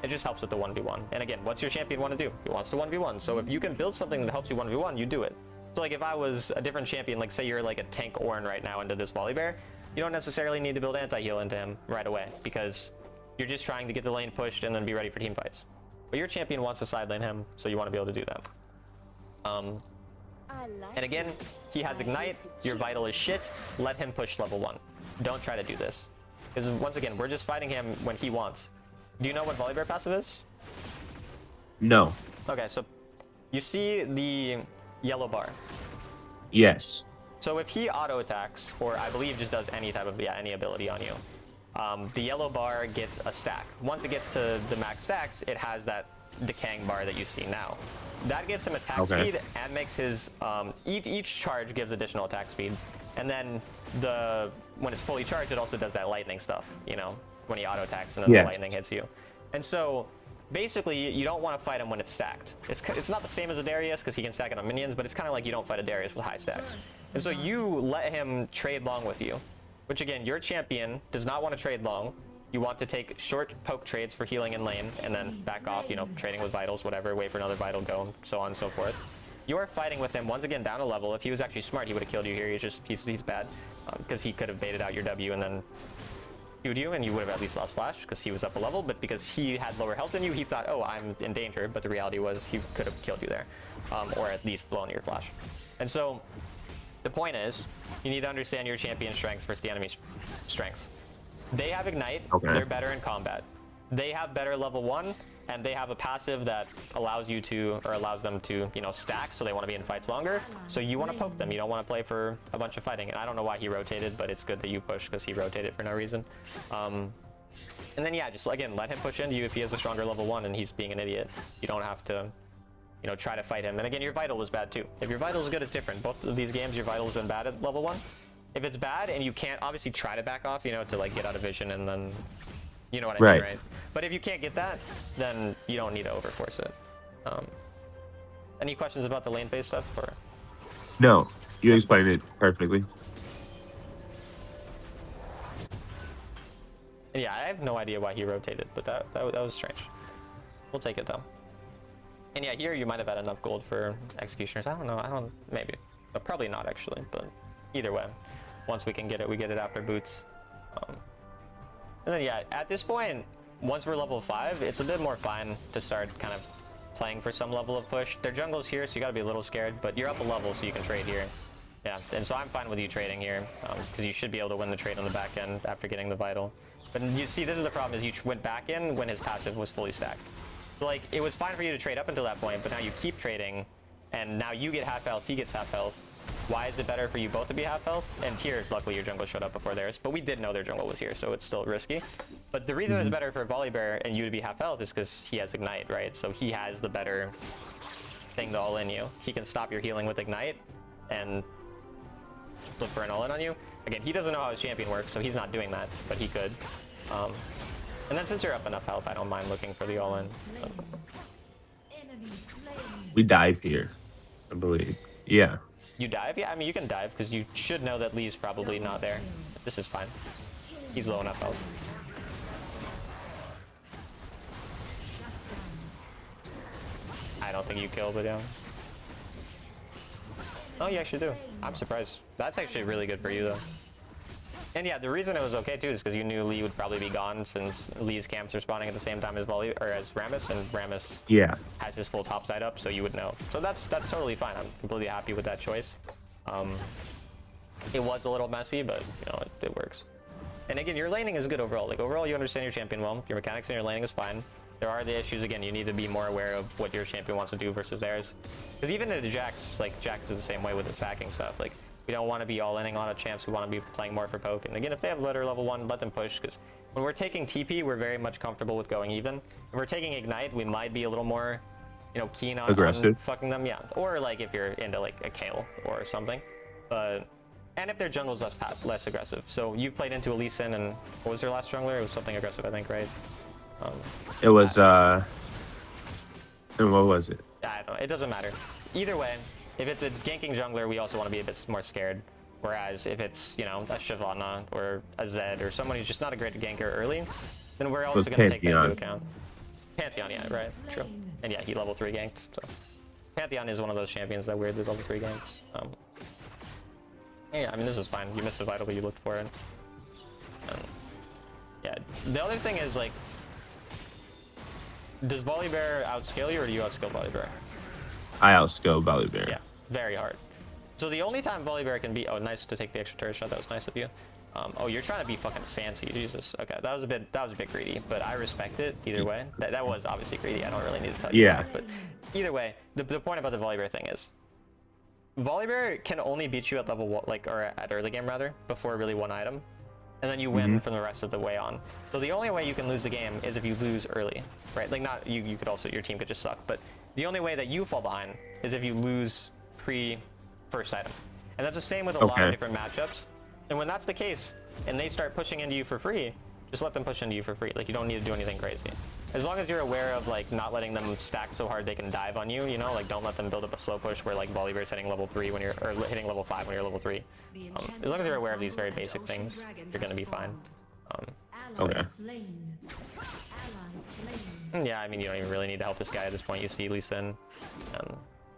It just helps with the 1v1. And again, what's your champion want to do? He wants to 1v1. So if you can build something that helps you 1v1, you do it. So like if I was a different champion, like say you're like a tank Ornn right now into this Volibear, you don't necessarily need to build anti-heal into him right away because you're just trying to get the lane pushed and then be ready for team fights. But your champion wants to side lane him, so you want to be able to do that. And again, he has Ignite, your Vital is shit, let him push level 1. Don't try to do this. Because once again, we're just fighting him when he wants. Do you know what Volibear passive is? No. Okay, so you see the yellow bar. Yes. So if he auto attacks, or I believe just does any type of, any ability on you, the yellow bar gets a stack. Once it gets to the max stacks, it has that decaying bar that you see now. That gives him attack speed and makes his, each charge gives additional attack speed. And then when it's fully charged, it also does that lightning stuff, you know, when he auto attacks and then the lightning hits you. And so basically, you don't want to fight him when it's stacked. It's not the same as a Darius because he can stack it on minions, but it's kind of like you don't fight a Darius with high stacks. And so you let him trade long with you, which again, your champion does not want to trade long. You want to take short poke trades for healing in lane and then back off, you know, trading with vitals, whatever, wait for another vital, go, so on and so forth. You're fighting with him once again down a level. If he was actually smart, he would have killed you here. He's bad because he could have baited out your W and then queued you, and you would have at least lost flash because he was up a level. But because he had lower health than you, he thought, oh, I'm in danger. But the reality was he could have killed you there, or at least blown your flash. And so the point is, you need to understand your champion's strengths versus the enemy's strengths. They have Ignite. They're better in combat. They have better level 1, and they have a passive that allows you to, or allows them to, you know, stack, so they want to be in fights longer. So you want to poke them. You don't want to play for a bunch of fighting. And I don't know why he rotated, but it's good that you push because he rotated for no reason. And then, yeah, just, again, let him push into you if he has a stronger level 1 and he's being an idiot. You don't have to, you know, try to fight him. And again, your Vital was bad too. If your Vital is good, it's different. Both of these games, your Vital's been bad at level 1. If it's bad and you can't, obviously try to back off, you know, to like get out of vision and then, you know what I mean, right? But if you can't get that, then you don't need to overforce it. Any questions about the lane phase stuff? Or? No, you explained it perfectly. Yeah, I have no idea why he rotated, but that was strange. We'll take it though. And yeah, here you might have had enough gold for executioners. I don't know. Maybe, but probably not actually. But either way, once we can get it, we get it after boots. And then yeah, at this point, once we're level 5, it's a bit more fine to start kind of playing for some level of push. Their jungle's here, so you gotta be a little scared, but you're up a level, so you can trade here. Yeah, and so I'm fine with you trading here, because you should be able to win the trade on the back end after getting the vital. But you see, this is the problem, is you went back in when his passive was fully stacked. So like, it was fine for you to trade up until that point, but now you keep trading, and now you get half health, he gets half health. Why is it better for you both to be half health? And here, luckily, your jungle showed up before theirs, but we did know their jungle was here, so it's still risky. But the reason it's better for Volibear and you to be half health is because he has Ignite, right? So he has the better thing to all in you. He can stop your healing with Ignite and flip for an all in on you. Again, he doesn't know how his champion works, so he's not doing that, but he could. And then since you're up enough health, I don't mind looking for the all in. We dive here, I believe. Yeah. You dive? Yeah, I mean, you can dive, because you should know that Lee's probably not there. This is fine. He's low enough health. I don't think you kill, but yeah. Oh, you actually do. I'm surprised. That's actually really good for you, though. And yeah, the reason it was okay, too, is because you knew Lee would probably be gone, since Lee's camps are spawning at the same time as Rammus, and Rammus has his full top side up, so you would know. So that's totally fine. I'm completely happy with that choice. It was a little messy, but, you know, it works. And again, your laning is good overall. Like, overall, you understand your champion well. Your mechanics and your laning is fine. There are the issues, again, you need to be more aware of what your champion wants to do versus theirs. Because even in Jax, like, Jax is the same way with the stacking stuff. Like, we don't want to be all-inning on a champs. We want to be playing more for poke. And again, if they have better level 1, let them push. Because when we're taking TP, we're very much comfortable with going even. If we're taking Ignite, we might be a little more, you know, keen on fucking them. Yeah. Or, like, if you're into, like, a Kayle or something. And if their jungle's less aggressive. So you've played into a Lee Sin, and what was their last jungler? It was something aggressive, I think, right? It was, and what was it? I don't know. It doesn't matter. Either way, if it's a ganking jungler, we also want to be a bit more scared. Whereas if it's, you know, a Shyvana or a Zed or someone who's just not a great ganker early, then we're also going to take that into account. Pantheon, yeah, right, true. And yeah, he level 3 ganked, so. Pantheon is one of those champions that weirdly level 3 ganks. Yeah, I mean, this is fine. You missed a vital, but you looked for it. Yeah, the other thing is, like, does Volibear outscale you, or do you outscale Volibear? I outscale Volibear. Yeah, very hard. So the only time Volibear can be... Oh, nice to take the extra turret shot. That was nice of you. Oh, you're trying to be fucking fancy. Jesus. Okay, that was a bit greedy, but I respect it either way. That was obviously greedy. I don't really need to tell you that. But either way, the point about the Volibear thing is... Volibear can only beat you at level 1, like, or at early game, rather, before really one item. And then you win from the rest of the way on. So the only way you can lose the game is if you lose early, right? Like, not you could also, your team could just suck, but the only way that you fall behind is if you lose pre-first item. And that's the same with a lot of different matchups. And when that's the case, and they start pushing into you for free, just let them push into you for free. Like, you don't need to do anything crazy. As long as you're aware of, like, not letting them stack so hard they can dive on you, you know? Like, don't let them build up a slow push where, like, Volibear's hitting level 3 when you're, or hitting level 5 when you're level 3. As long as you're aware of these very basic things, you're gonna be fine. Yeah, I mean, you don't even really need to help this guy at this point. You see Lee Sin.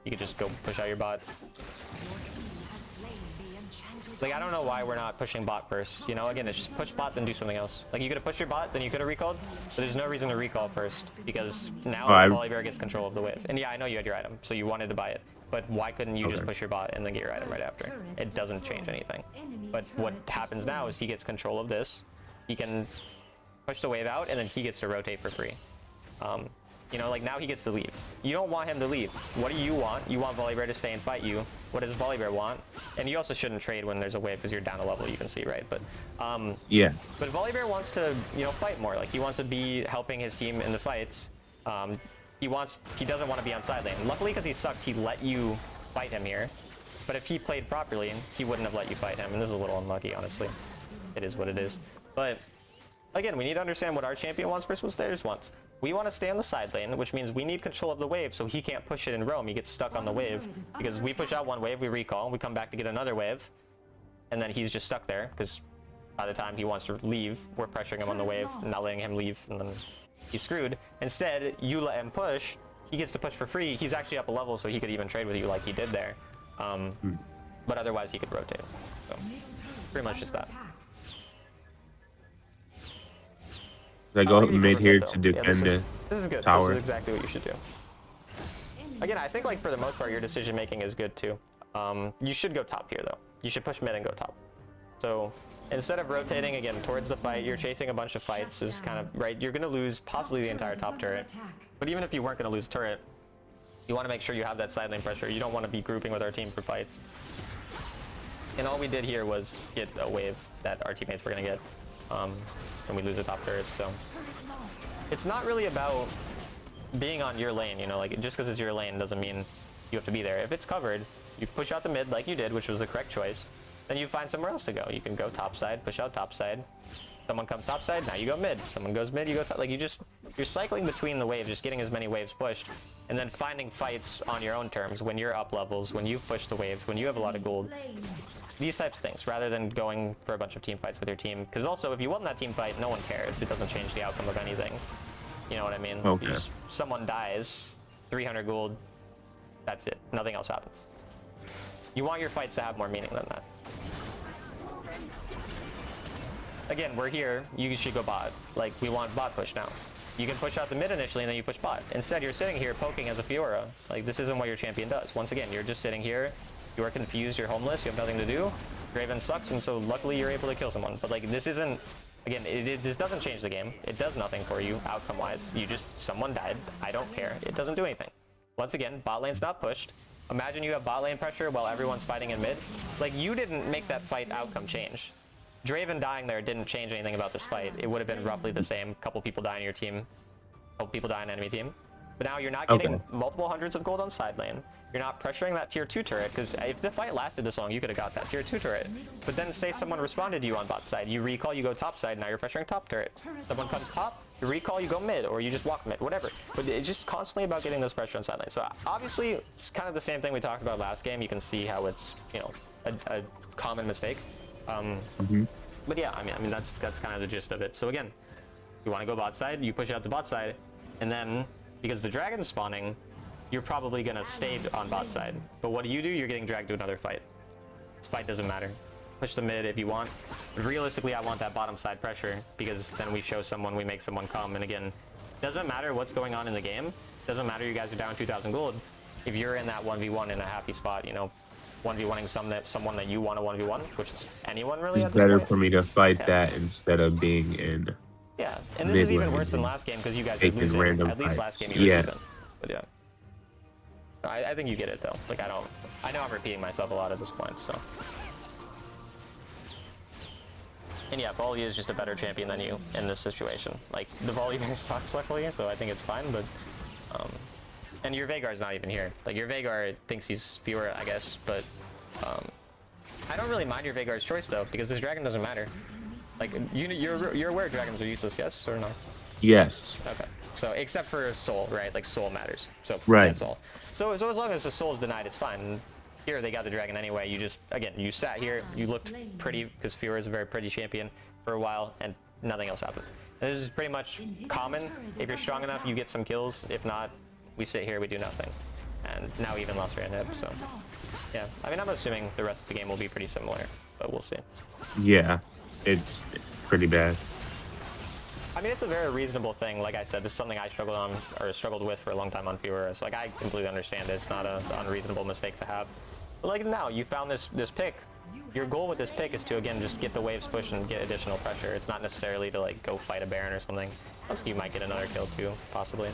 You could just go push out your bot. Like, I don't know why we're not pushing bot first. You know, again, it's just push bot, then do something else. Like, you could have pushed your bot, then you could have recalled, but there's no reason to recall first, because now Volibear gets control of the wave. And yeah, I know you had your item, so you wanted to buy it. But why couldn't you just push your bot and then get your item right after? It doesn't change anything. But what happens now is he gets control of this. He can push the wave out, and then he gets to rotate for free. You know, like, now he gets to leave. You don't want him to leave. What do you want? You want Volibear to stay and fight you. What does Volibear want? And you also shouldn't trade when there's a wave because you're down a level, you can see, right? But yeah. But Volibear wants to, you know, fight more. Like, he wants to be helping his team in the fights. He doesn't want to be on side lane. Luckily, because he sucks, he let you fight him here. But if he played properly, he wouldn't have let you fight him. And this is a little unlucky, honestly. It is what it is. But again, we need to understand what our champion wants versus what theirs wants. We want to stay on the side lane, which means we need control of the wave so he can't push it in roam. He gets stuck on the wave because we push out one wave, we recall, we come back to get another wave, and then he's just stuck there because by the time he wants to leave, we're pressuring him on the wave, not letting him leave, and then he's screwed. Instead, you let him push, he gets to push for free. He's actually up a level, so he could even trade with you like he did there. But otherwise, he could rotate. So, pretty much just that. I go mid here to defend the this is good. tower. This is exactly what you should do. Again, I think, like, for the most part, your decision making is good too. You should go top here though. You should push mid and go top. So instead of rotating again towards the fight, you're chasing a bunch of fights. Is kind of right. You're gonna lose possibly the entire top turret. But even if you weren't gonna lose turret, you want to make sure you have that side lane pressure. You don't want to be grouping with our team for fights. And all we did here was get a wave that our teammates were gonna get. And we lose a top turret, so it's not really about being on your lane, you know, like, just because it's your lane doesn't mean you have to be there. If it's covered, you push out the mid like you did, which was the correct choice, then you find somewhere else to go. You can go top side, push out top side, someone comes top side, now you go mid, someone goes mid, you go top. Like, you're cycling between the waves, just getting as many waves pushed, and then finding fights on your own terms when you're up levels, when you've pushed the waves, when you have a lot of gold. These types of things, rather than going for a bunch of team fights with your team. Because also, if you won that team fight, no one cares. It doesn't change the outcome of anything. You know what I mean? Okay. Someone dies, 300 gold, that's it. Nothing else happens. You want your fights to have more meaning than that. Again, we're here. You should go bot. Like, we want bot push now. You can push out the mid initially, and then you push bot. Instead, you're sitting here poking as a Fiora. Like, this isn't what your champion does. Once again, you're just sitting here. You are confused, you're homeless, you have nothing to do. Draven sucks, and so luckily you're able to kill someone. But, like, this isn't, again, this doesn't change the game. It does nothing for you, outcome-wise. Someone died. I don't care. It doesn't do anything. Once again, bot lane's not pushed. Imagine you have bot lane pressure while everyone's fighting in mid. Like, you didn't make that fight outcome change. Draven dying there didn't change anything about this fight. It would have been roughly the same. Couple people die on your team. Couple people die on enemy team. But now you're not getting multiple hundreds of gold on side lane. You're not pressuring that tier 2 turret, because if the fight lasted this long, you could have got that tier 2 turret. But then say someone responded to you on bot side, you recall, you go top side, now you're pressuring top turret. Someone comes top, you recall, you go mid, or you just walk mid, whatever. But it's just constantly about getting those pressure on side lane. So obviously, it's kind of the same thing we talked about last game. You can see how it's, you know, a common mistake. But yeah, I mean that's kind of the gist of it. So again, you want to go bot side, you push out the bot side, and then because the dragon's spawning, you're probably gonna stay on bot side. But what do? You're getting dragged to another fight. This fight doesn't matter. Push the mid if you want. But realistically, I want that bottom side pressure because then we show someone, we make someone come. And again, doesn't matter what's going on in the game. Doesn't matter you guys are down 2,000 gold. If you're in that 1v1 in a happy spot, you know, 1v1ing someone that you want to 1v1, which is anyone really. It's better for me to fight that instead of being in. Yeah, and this is even worse than last game because you guys were losing. At least last game you were losing. But yeah. I think you get it though. Like I know I'm repeating myself a lot at this point, so. And yeah, Volley is just a better champion than you in this situation. Like the Volley sucks luckily, so I think it's fine, but and your Veigar's not even here. Like your Veigar thinks he's Fiora, I guess, but I don't really mind your Veigar's choice though, because this dragon doesn't matter. Like you're aware dragons are useless, yes or no? Yes. Okay. So except for soul, right? Like soul matters. So right. That's all. So as long as the soul is denied, it's fine. Here they got the dragon anyway. You just you sat here, you looked pretty because Fiora is a very pretty champion for a while, and nothing else happened. And this is pretty much common. If you're strong enough, you get some kills. If not, we sit here, we do nothing. And now we even lost our inhib. So yeah, I mean I'm assuming the rest of the game will be pretty similar, but we'll see. Yeah, it's pretty bad. I mean, it's a very reasonable thing. Like I said, this is something I struggled with for a long time on Fiora. So like, I completely understand it. It's not an unreasonable mistake to have. But like now, you found this pick. Your goal with this pick is to again just get the waves pushed and get additional pressure. It's not necessarily to like go fight a Baron or something. Plus, you might get another kill too, possibly.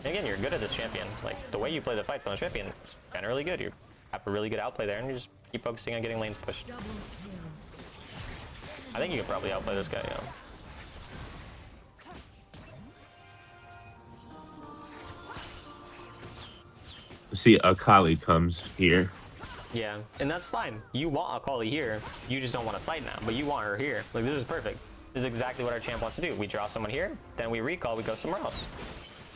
And again, you're good at this champion. Like the way you play the fights on the champion is generally good. You have a really good outplay there, and you just keep focusing on getting lanes pushed. I think you can probably outplay this guy, you know. See, Akali comes here. Yeah, and that's fine. You want Akali here, you just don't want to fight now, but you want her here. Like, this is perfect. This is exactly what our champ wants to do. We draw someone here, then we recall, we go somewhere else.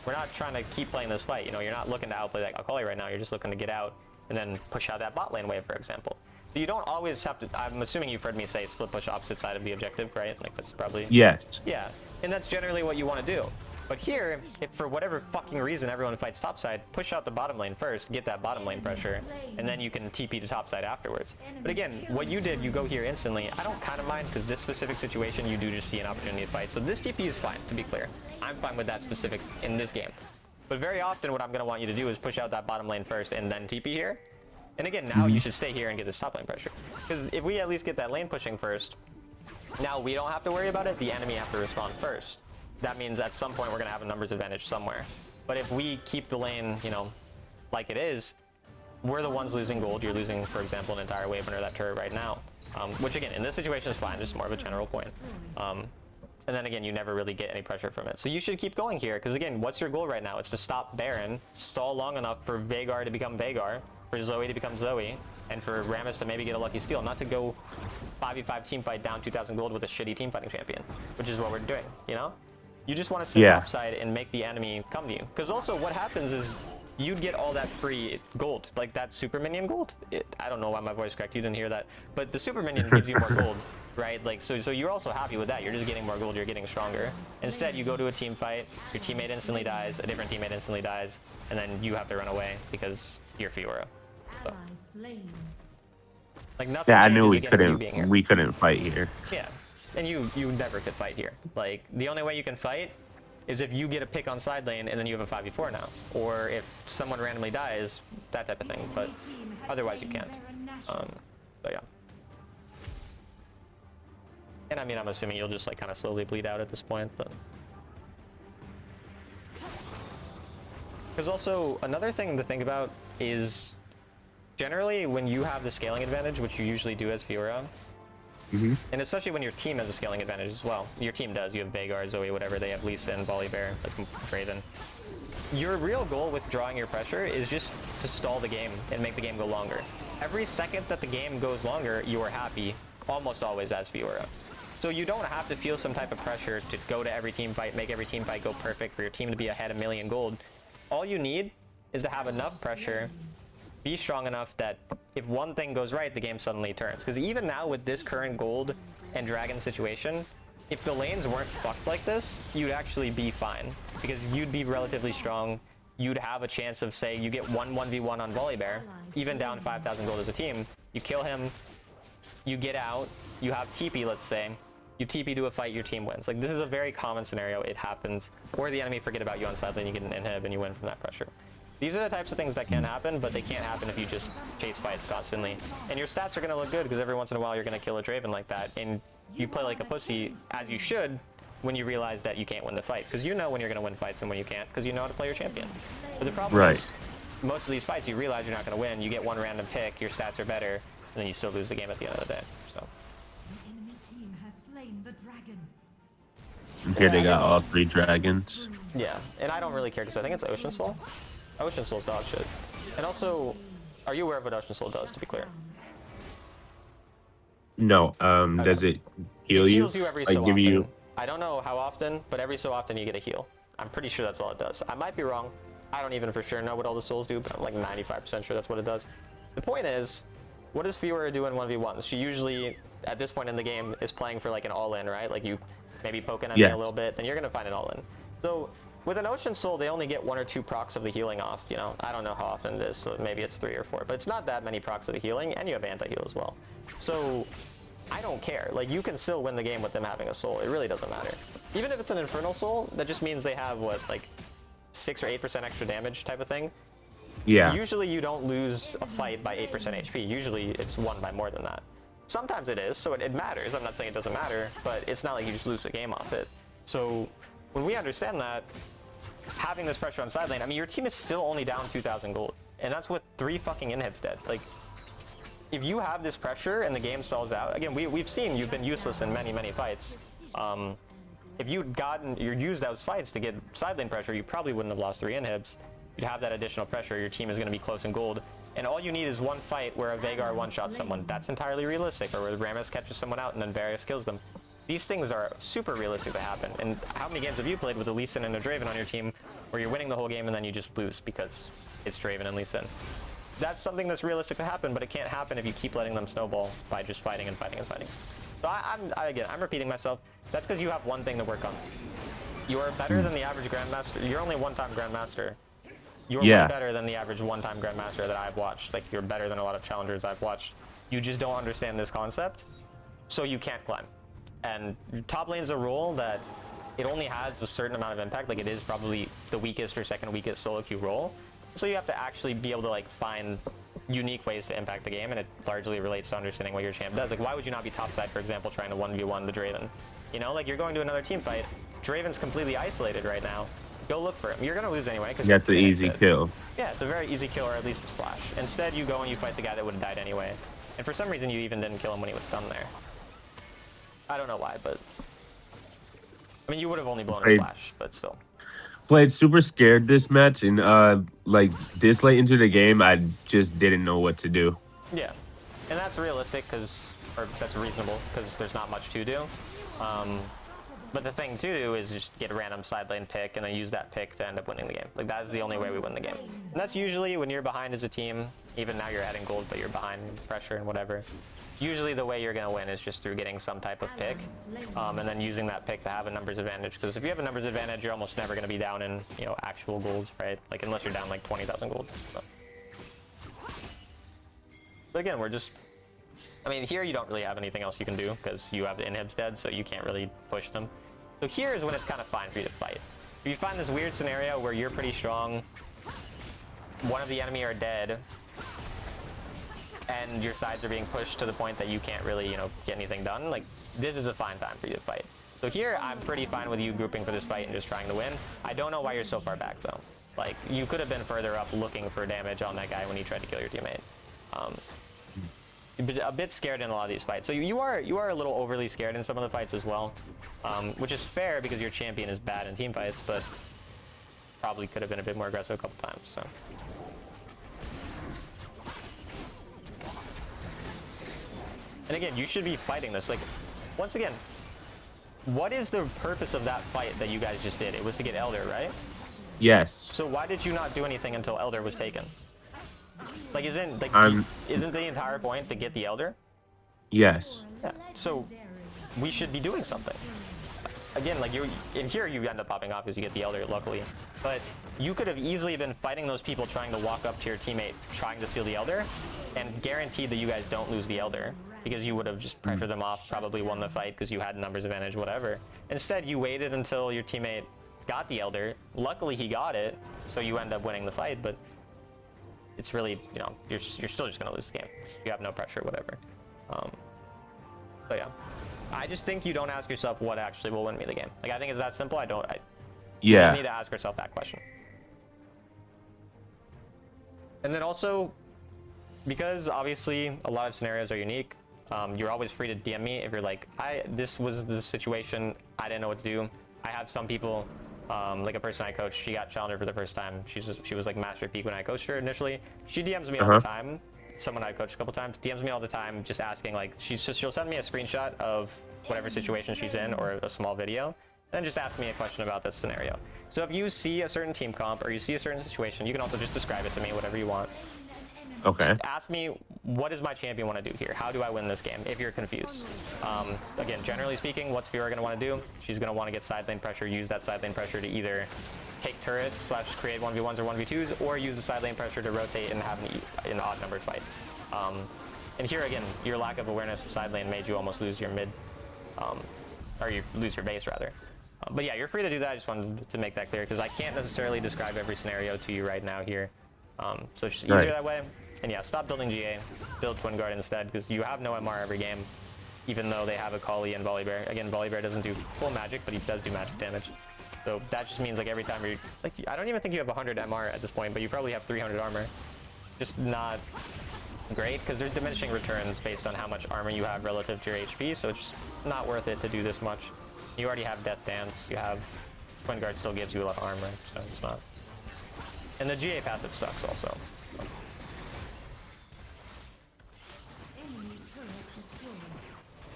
We're not trying to keep playing this fight, you know, you're not looking to outplay that Akali right now, you're just looking to get out and then push out that bot lane wave, for example. So you don't always have to, I'm assuming you've heard me say split push opposite side of the objective, right? Like, that's probably... Yes. Yeah, and that's generally what you want to do. But here, if for whatever fucking reason everyone fights topside, push out the bottom lane first, get that bottom lane pressure, and then you can TP to topside afterwards. But again, what you did, you go here instantly. I don't kind of mind, because this specific situation, you do just see an opportunity to fight. So this TP is fine, to be clear. I'm fine with that specific in this game. But very often, what I'm going to want you to do is push out that bottom lane first, and then TP here. And again, now you should stay here and get this top lane pressure. Because if we at least get that lane pushing first, now we don't have to worry about it, the enemy have to respond first. That means at some point we're going to have a numbers advantage somewhere. But if we keep the lane, you know, like it is, we're the ones losing gold. You're losing, for example, an entire wave under that turret right now. Which again, in this situation is fine, just more of a general point. And then again, you never really get any pressure from it. So you should keep going here, because again, what's your goal right now? It's to stop Baron, stall long enough for Veigar to become Veigar, for Zoe to become Zoe, and for Rammus to maybe get a lucky steal, not to go 5v5 team fight down 2,000 gold with a shitty team fighting champion, which is what we're doing, you know? You just want to sit topside and make the enemy come to you. Because also what happens is you'd get all that free gold, like that super minion gold. I don't know why my voice cracked, you didn't hear that. But the super minion gives you more gold, right? Like so you're also happy with that. You're just getting more gold, you're getting stronger. Instead, you go to a team fight, your teammate instantly dies, a different teammate instantly dies, and then you have to run away because you're Fiora. So. Like nothing. Yeah, I knew we we couldn't fight here. Yeah. And you never could fight here. Like, the only way you can fight is if you get a pick on side lane and then you have a 5v4 now. Or if someone randomly dies, that type of thing. But otherwise you can't. So yeah. And I mean, I'm assuming you'll just like kind of slowly bleed out at this point, but... Because also, another thing to think about is generally when you have the scaling advantage, which you usually do as Fiora, and especially when your team has a scaling advantage as well. Your team does. You have Veigar, Zoe, whatever. They have Lisa and Volibear, like Raven. Your real goal with drawing your pressure is just to stall the game and make the game go longer. Every second that the game goes longer, you are happy, almost always as Fiora. So you don't have to feel some type of pressure to go to every team fight, make every team fight go perfect for your team to be ahead 1,000,000 gold. All you need is to have enough pressure be strong enough that if one thing goes right, the game suddenly turns. Because even now with this current gold and dragon situation, if the lanes weren't fucked like this, you'd actually be fine. Because you'd be relatively strong. You'd have a chance of, say, you get 1v1 on Volibear, even down 5,000 gold as a team. You kill him, you get out, you have TP, let's say. You TP to a fight, your team wins. Like, this is a very common scenario. It happens. Or the enemy forget about you on side lane, you get an inhib, and you win from that pressure. These are the types of things that can happen, but they can't happen if you just chase fights constantly. And your stats are going to look good, because every once in a while you're going to kill a Draven like that. And you play like a pussy, as you should, when you realize that you can't win the fight. Because you know when you're going to win fights and when you can't, because you know how to play your champion. But the problem is, most of these fights, you realize you're not going to win. You get one random pick, your stats are better, and then you still lose the game at the end of the day. So. And here they got all 3 dragons. Yeah, and I don't really care because I think it's Ocean Soul. Ocean Soul's dog shit. And also, are you aware of what Ocean Soul does, to be clear? No, does it heal it you? Heals you every Like so give often. you... I don't know how often, but every so often you get a heal. I'm pretty sure that's all it does. I might be wrong. I don't even for sure know what all the souls do, but I'm like 95% sure that's what it does. The point is, what does Fiora do in 1v1s? She usually, at this point in the game, is playing for like an all-in, right? Like you maybe poke an enemy a little bit, then you're gonna find an all-in. So with an Ocean Soul, they only get 1 or 2 procs of the healing off, you know? I don't know how often it is, so maybe it's 3 or 4, but it's not that many procs of the healing, and you have anti-heal as well. So I don't care. Like, you can still win the game with them having a soul. It really doesn't matter. Even if it's an Infernal Soul, that just means they have, what, like 6 or 8% extra damage type of thing? Yeah. Usually you don't lose a fight by 8% HP. Usually it's won by more than that. Sometimes it is, so it matters. I'm not saying it doesn't matter, but it's not like you just lose a game off it. So when we understand that, having this pressure on side lane, I mean, your team is still only down 2,000 gold, and that's with 3 fucking inhibs dead. Like, if you have this pressure and the game stalls out, again, we've seen you've been useless in many, many fights. If you'd used those fights to get side lane pressure, you probably wouldn't have lost 3 inhibs. You'd have that additional pressure, your team is going to be close in gold, and all you need is one fight where a Veigar one-shots someone. That's entirely realistic, or where Rammus catches someone out and then Varus kills them. These things are super realistic to happen, and how many games have you played with a Lee Sin and a Draven on your team where you're winning the whole game and then you just lose because it's Draven and Lee Sin? That's something that's realistic to happen, but it can't happen if you keep letting them snowball by just fighting and fighting and fighting. So again, I'm repeating myself. That's because you have one thing to work on. You are better than the average Grandmaster. You're only one-time Grandmaster. You're way better than the average one-time Grandmaster that I've watched. Like, you're better than a lot of challengers I've watched. You just don't understand this concept, so you can't climb. And top lane is a role that it only has a certain amount of impact. Like, it is probably the weakest or second weakest solo queue role. So you have to actually be able to, like, find unique ways to impact the game, and it largely relates to understanding what your champ does. Like, why would you not be topside, for example, trying to 1v1 the Draven? You know, like, you're going to another team fight. Draven's completely isolated right now. Go look for him. You're going to lose anyway. That's an easy kill. Yeah, it's a very easy kill, or at least it's flash. Instead, you go and you fight the guy that would have died anyway. And for some reason, you even didn't kill him when he was stunned there. I don't know why, but... I mean, you would have only blown his flash, but still. Played super scared this match, and like this late into the game, I just didn't know what to do. Yeah, and that's realistic, or that's reasonable, because there's not much to do. But the thing to do is just get a random side lane pick and then use that pick to end up winning the game. Like, that is the only way we win the game. And that's usually when you're behind as a team, even now you're adding gold, but you're behind pressure and whatever. Usually the way you're going to win is just through getting some type of pick, and then using that pick to have a numbers advantage. Because if you have a numbers advantage, you're almost never going to be down in, you know, actual golds, right? Like, unless you're down like 20,000 gold. So. But again, we're just... I mean, here you don't really have anything else you can do because you have the inhibs dead, so you can't really push them. So here is when it's kind of fine for you to fight. If you find this weird scenario where you're pretty strong, one of the enemy are dead, and your sides are being pushed to the point that you can't really, you know, get anything done, like, this is a fine time for you to fight. So here, I'm pretty fine with you grouping for this fight and just trying to win. I don't know why you're so far back, though. Like, you could have been further up looking for damage on that guy when he tried to kill your teammate. A bit scared in a lot of these fights. So you are a little overly scared in some of the fights as well, which is fair because your champion is bad in team fights, but probably could have been a bit more aggressive a couple times. So. And again, you should be fighting this. Like, once again, what is the purpose of that fight that you guys just did? It was to get Elder, right? Yes. So why did you not do anything until Elder was taken? Like, I'm isn't the entire point to get the Elder? yes. Yeah. So we should be doing something. Again, like you in here, you end up popping off because you get the Elder, luckily. But you could have easily been fighting those people trying to walk up to your teammate, trying to steal the Elder, and guaranteed that you guys don't lose the Elder because you would have just pressured them off, probably won the fight because you had numbers advantage, whatever. Instead, you waited until your teammate got the Elder. Luckily, he got it, so you end up winning the fight. But it's really, you know, you're still just gonna lose the game. You have no pressure, whatever. So yeah. I just think you don't ask yourself what actually will win me the game. Like, I think it's that simple. You Yeah. just need to ask yourself that question. And then also, because obviously a lot of scenarios are unique, you're always free to DM me if you're like, this was the situation, I didn't know what to do. I have some people, like a person I coached, she got Challenger for the first time. She was like Master Peak when I coached her initially. She DMs me all the time. Someone I coached a couple times DMs me all the time, just asking, like, she'll send me a screenshot of whatever situation she's in or a small video, and just ask me a question about this scenario. So if you see a certain team comp or you see a certain situation, you can also just describe it to me, whatever you want. Okay. Just ask me, what does my champion want to do here? How do I win this game? If you're confused. Again, generally speaking, what's Fiora going to want to do? She's going to want to get side lane pressure, use that side lane pressure to either take turrets / create 1v1s or 1v2s, or use the side lane pressure to rotate and have an odd numbered fight. And here again, your lack of awareness of side lane made you almost lose your mid, or you lose your base rather. But yeah, you're free to do that. I just wanted to make that clear because I can't necessarily describe every scenario to you right now here. So it's just easier that way. And yeah, stop building GA, build Twin Guard instead, because you have no MR every game, even though they have a Kali and Volibear. Again, Volibear doesn't do full magic, but he does do magic damage. So that just means like every time you're, like, I don't even think you have 100 MR at this point, but you probably have 300 armor. Just not great, because there's diminishing returns based on how much armor you have relative to your HP, so it's just not worth it to do this much. You already have Death Dance, you have Twin Guard still gives you a lot of armor, so it's not. And the GA passive sucks also.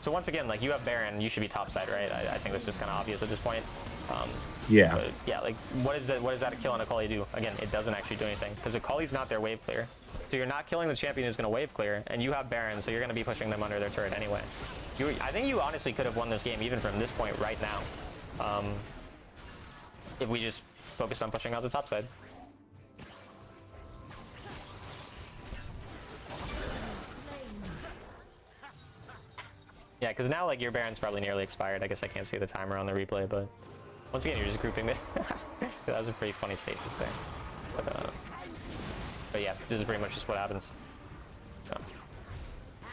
So once again, like, you have Baron, you should be topside, right? I think that's just kind of obvious at this point. Yeah. But yeah, like, what is that a kill on Akali do? Again, it doesn't actually do anything, because Akali's not their wave clear. So you're not killing the champion who's going to wave clear, and you have Baron, so you're going to be pushing them under their turret anyway. I think you honestly could have won this game even from this point right now, if we just focused on pushing out the top side. Yeah, because now, like, your Baron's probably nearly expired. I guess I can't see the timer on the replay, but once again, you're just grouping it. That was a pretty funny stasis there. But yeah, this is pretty much just what happens. So.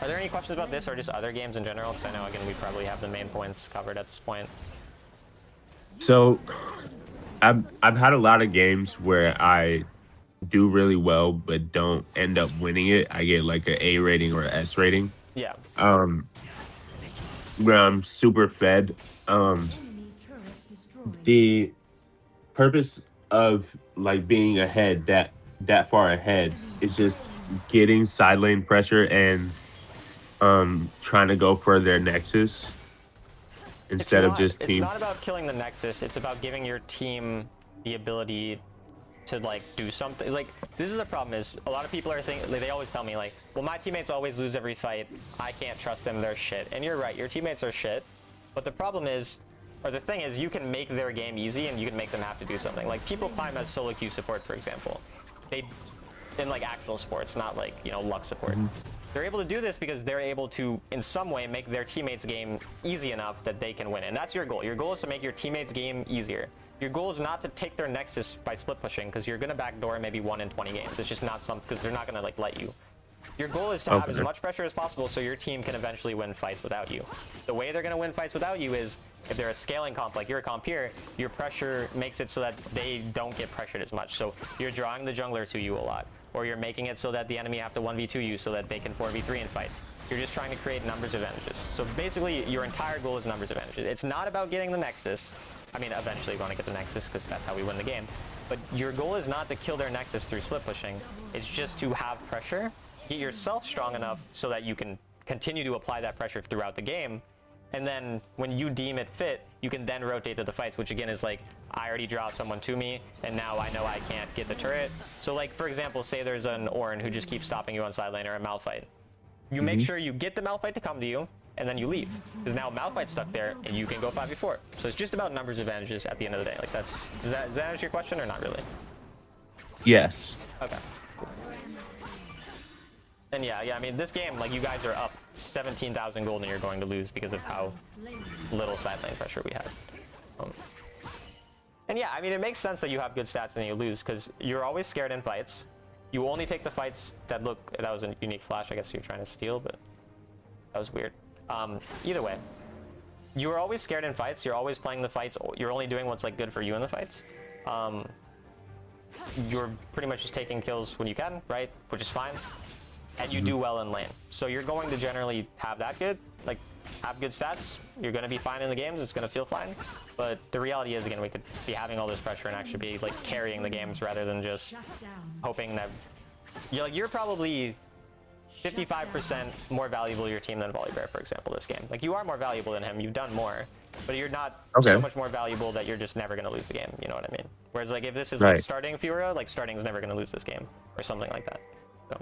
Are there any questions about this or just other games in general? Because I know, again, we probably have the main points covered at this point. So I've had a lot of games where I do really well but don't end up winning it. I get like an A rating or an S rating. Yeah. Where I'm super fed. The purpose of like being ahead that far ahead is just getting side lane pressure and trying to go for their nexus instead of just team. It's not about killing the nexus. It's about giving your team the ability to, like, do something. Like, this is the problem, is a lot of people are thinking, they always tell me, like, well, my teammates always lose every fight, I can't trust them, they're shit. And you're right, your teammates are shit, but the problem is, or the thing is, you can make their game easy and you can make them have to do something. Like, people climb as solo queue support, for example. In like actual sports, not like, you know, luck support. They're able to do this because they're able to, in some way, make their teammates' game easy enough that they can win. And that's your goal. Your goal is to make your teammates' game easier. Your goal is not to take their nexus by split pushing, because you're going to backdoor maybe 1 in 20 games. It's just not something, because they're not going to, like, let you. Your goal is to have as much pressure as possible so your team can eventually win fights without you. The way they're going to win fights without you is, if they're a scaling comp like your comp here, your pressure makes it so that they don't get pressured as much. So you're drawing the jungler to you a lot. Or you're making it so that the enemy have to 1v2 you so that they can 4v3 in fights. You're just trying to create numbers advantages. So basically, your entire goal is numbers advantages. It's not about getting the Nexus. I mean, eventually you want to get the Nexus because that's how we win the game. But your goal is not to kill their Nexus through split pushing. It's just to have pressure, get yourself strong enough so that you can continue to apply that pressure throughout the game, And then when you deem it fit, you can then rotate to the fights, which again is like, I already draw someone to me, and now I know I can't get the turret. So like, for example, say there's an Ornn who just keeps stopping you on side lane, or a Malphite. You make sure you get the Malphite to come to you, and then you leave. Because now Malphite's stuck there, and you can go 5v4. So it's just about numbers advantages at the end of the day. Like does that answer your question, or not really? Yes. Okay. And yeah, I mean, this game, like, you guys are up 17,000 gold and you're going to lose because of how little side lane pressure we had. And yeah, I mean, it makes sense that you have good stats and you lose, because you're always scared in fights. You only take the fights that look... That was a unique flash, I guess you're trying to steal, but that was weird. Either way, you were always scared in fights. You're always playing the fights. You're only doing what's, like, good for you in the fights. You're pretty much just taking kills when you can, right? Which is fine. And you do well in lane. So you're going to generally have that good, like, have good stats. You're going to be fine in the games. It's going to feel fine. But the reality is, again, we could be having all this pressure and actually be, like, carrying the games rather than just hoping that... You're probably 55% more valuable to your team than Volibear, for example, this game. Like, you are more valuable than him. You've done more. But you're not so much more valuable that you're just never going to lose the game. You know what I mean? Whereas, like, if this is, like, starting Fiora, like, starting's never going to lose this game. Or something like that. So...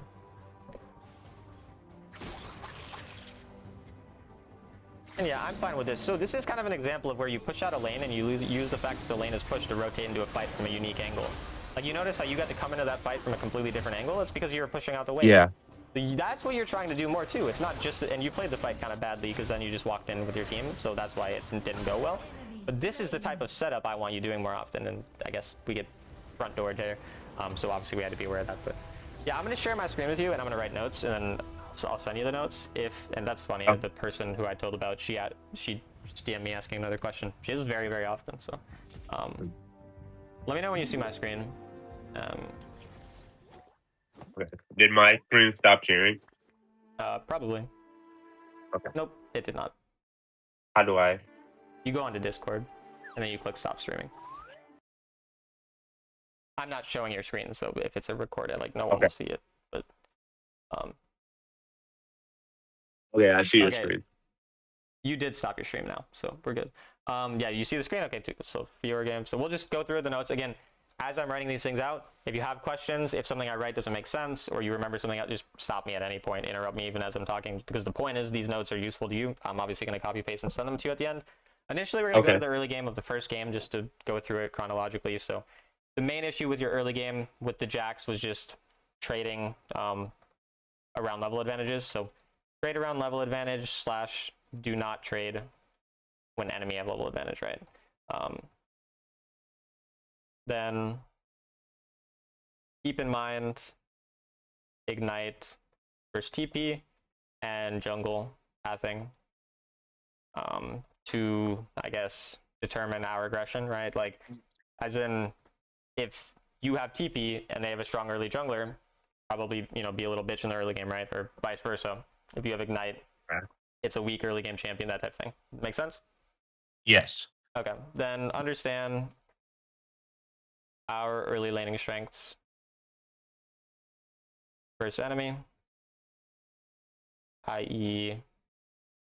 And yeah, I'm fine with this. So this is kind of an example of where you push out a lane and you use the fact that the lane is pushed to rotate into a fight from a unique angle. Like, you notice how you got to come into that fight from a completely different angle? It's because you were pushing out the wave. Yeah. That's what you're trying to do more too. It's not just... And you played the fight kind of badly because then you just walked in with your team, so that's why it didn't go well. But this is the type of setup I want you doing more often, and I guess we get front door there. So obviously we had to be aware of that. But yeah, I'm going to share my screen with you, and I'm going to write notes, and then... So I'll send you the notes and that's funny. The person who I told about, she just DM'd me asking another question. She is very, very often. So, let me know when you see my screen. Did my screen stop sharing? Probably. Okay. Nope, it did not. How do I? You go onto Discord, and then you click stop streaming. I'm not showing your screen, so if it's a recorded, like, no one will see it. But, Okay, I see your screen. You did stop your stream now, so we're good. Yeah, you see the screen? Okay, too. So for your game. So we'll just go through the notes. Again, as I'm writing these things out, if you have questions, if something I write doesn't make sense, or you remember something else, just stop me at any point, interrupt me even as I'm talking, because the point is these notes are useful to you. I'm obviously going to copy paste and send them to you at the end. Initially, we're going to go to the early game of the first game just to go through it chronologically. So the main issue with your early game with the Jax was just trading around level advantages. So trade around level advantage / do not trade when enemy have level advantage, right? Then keep in mind Ignite versus TP and jungle pathing to, I guess, determine our aggression, right? Like, as in, if you have TP and they have a strong early jungler, probably, you know, be a little bitch in the early game, right? Or vice versa. If you have Ignite, it's a weak early game champion, that type of thing. Make sense? Yes. Okay. Then understand our early laning strengths versus enemy, i.e.,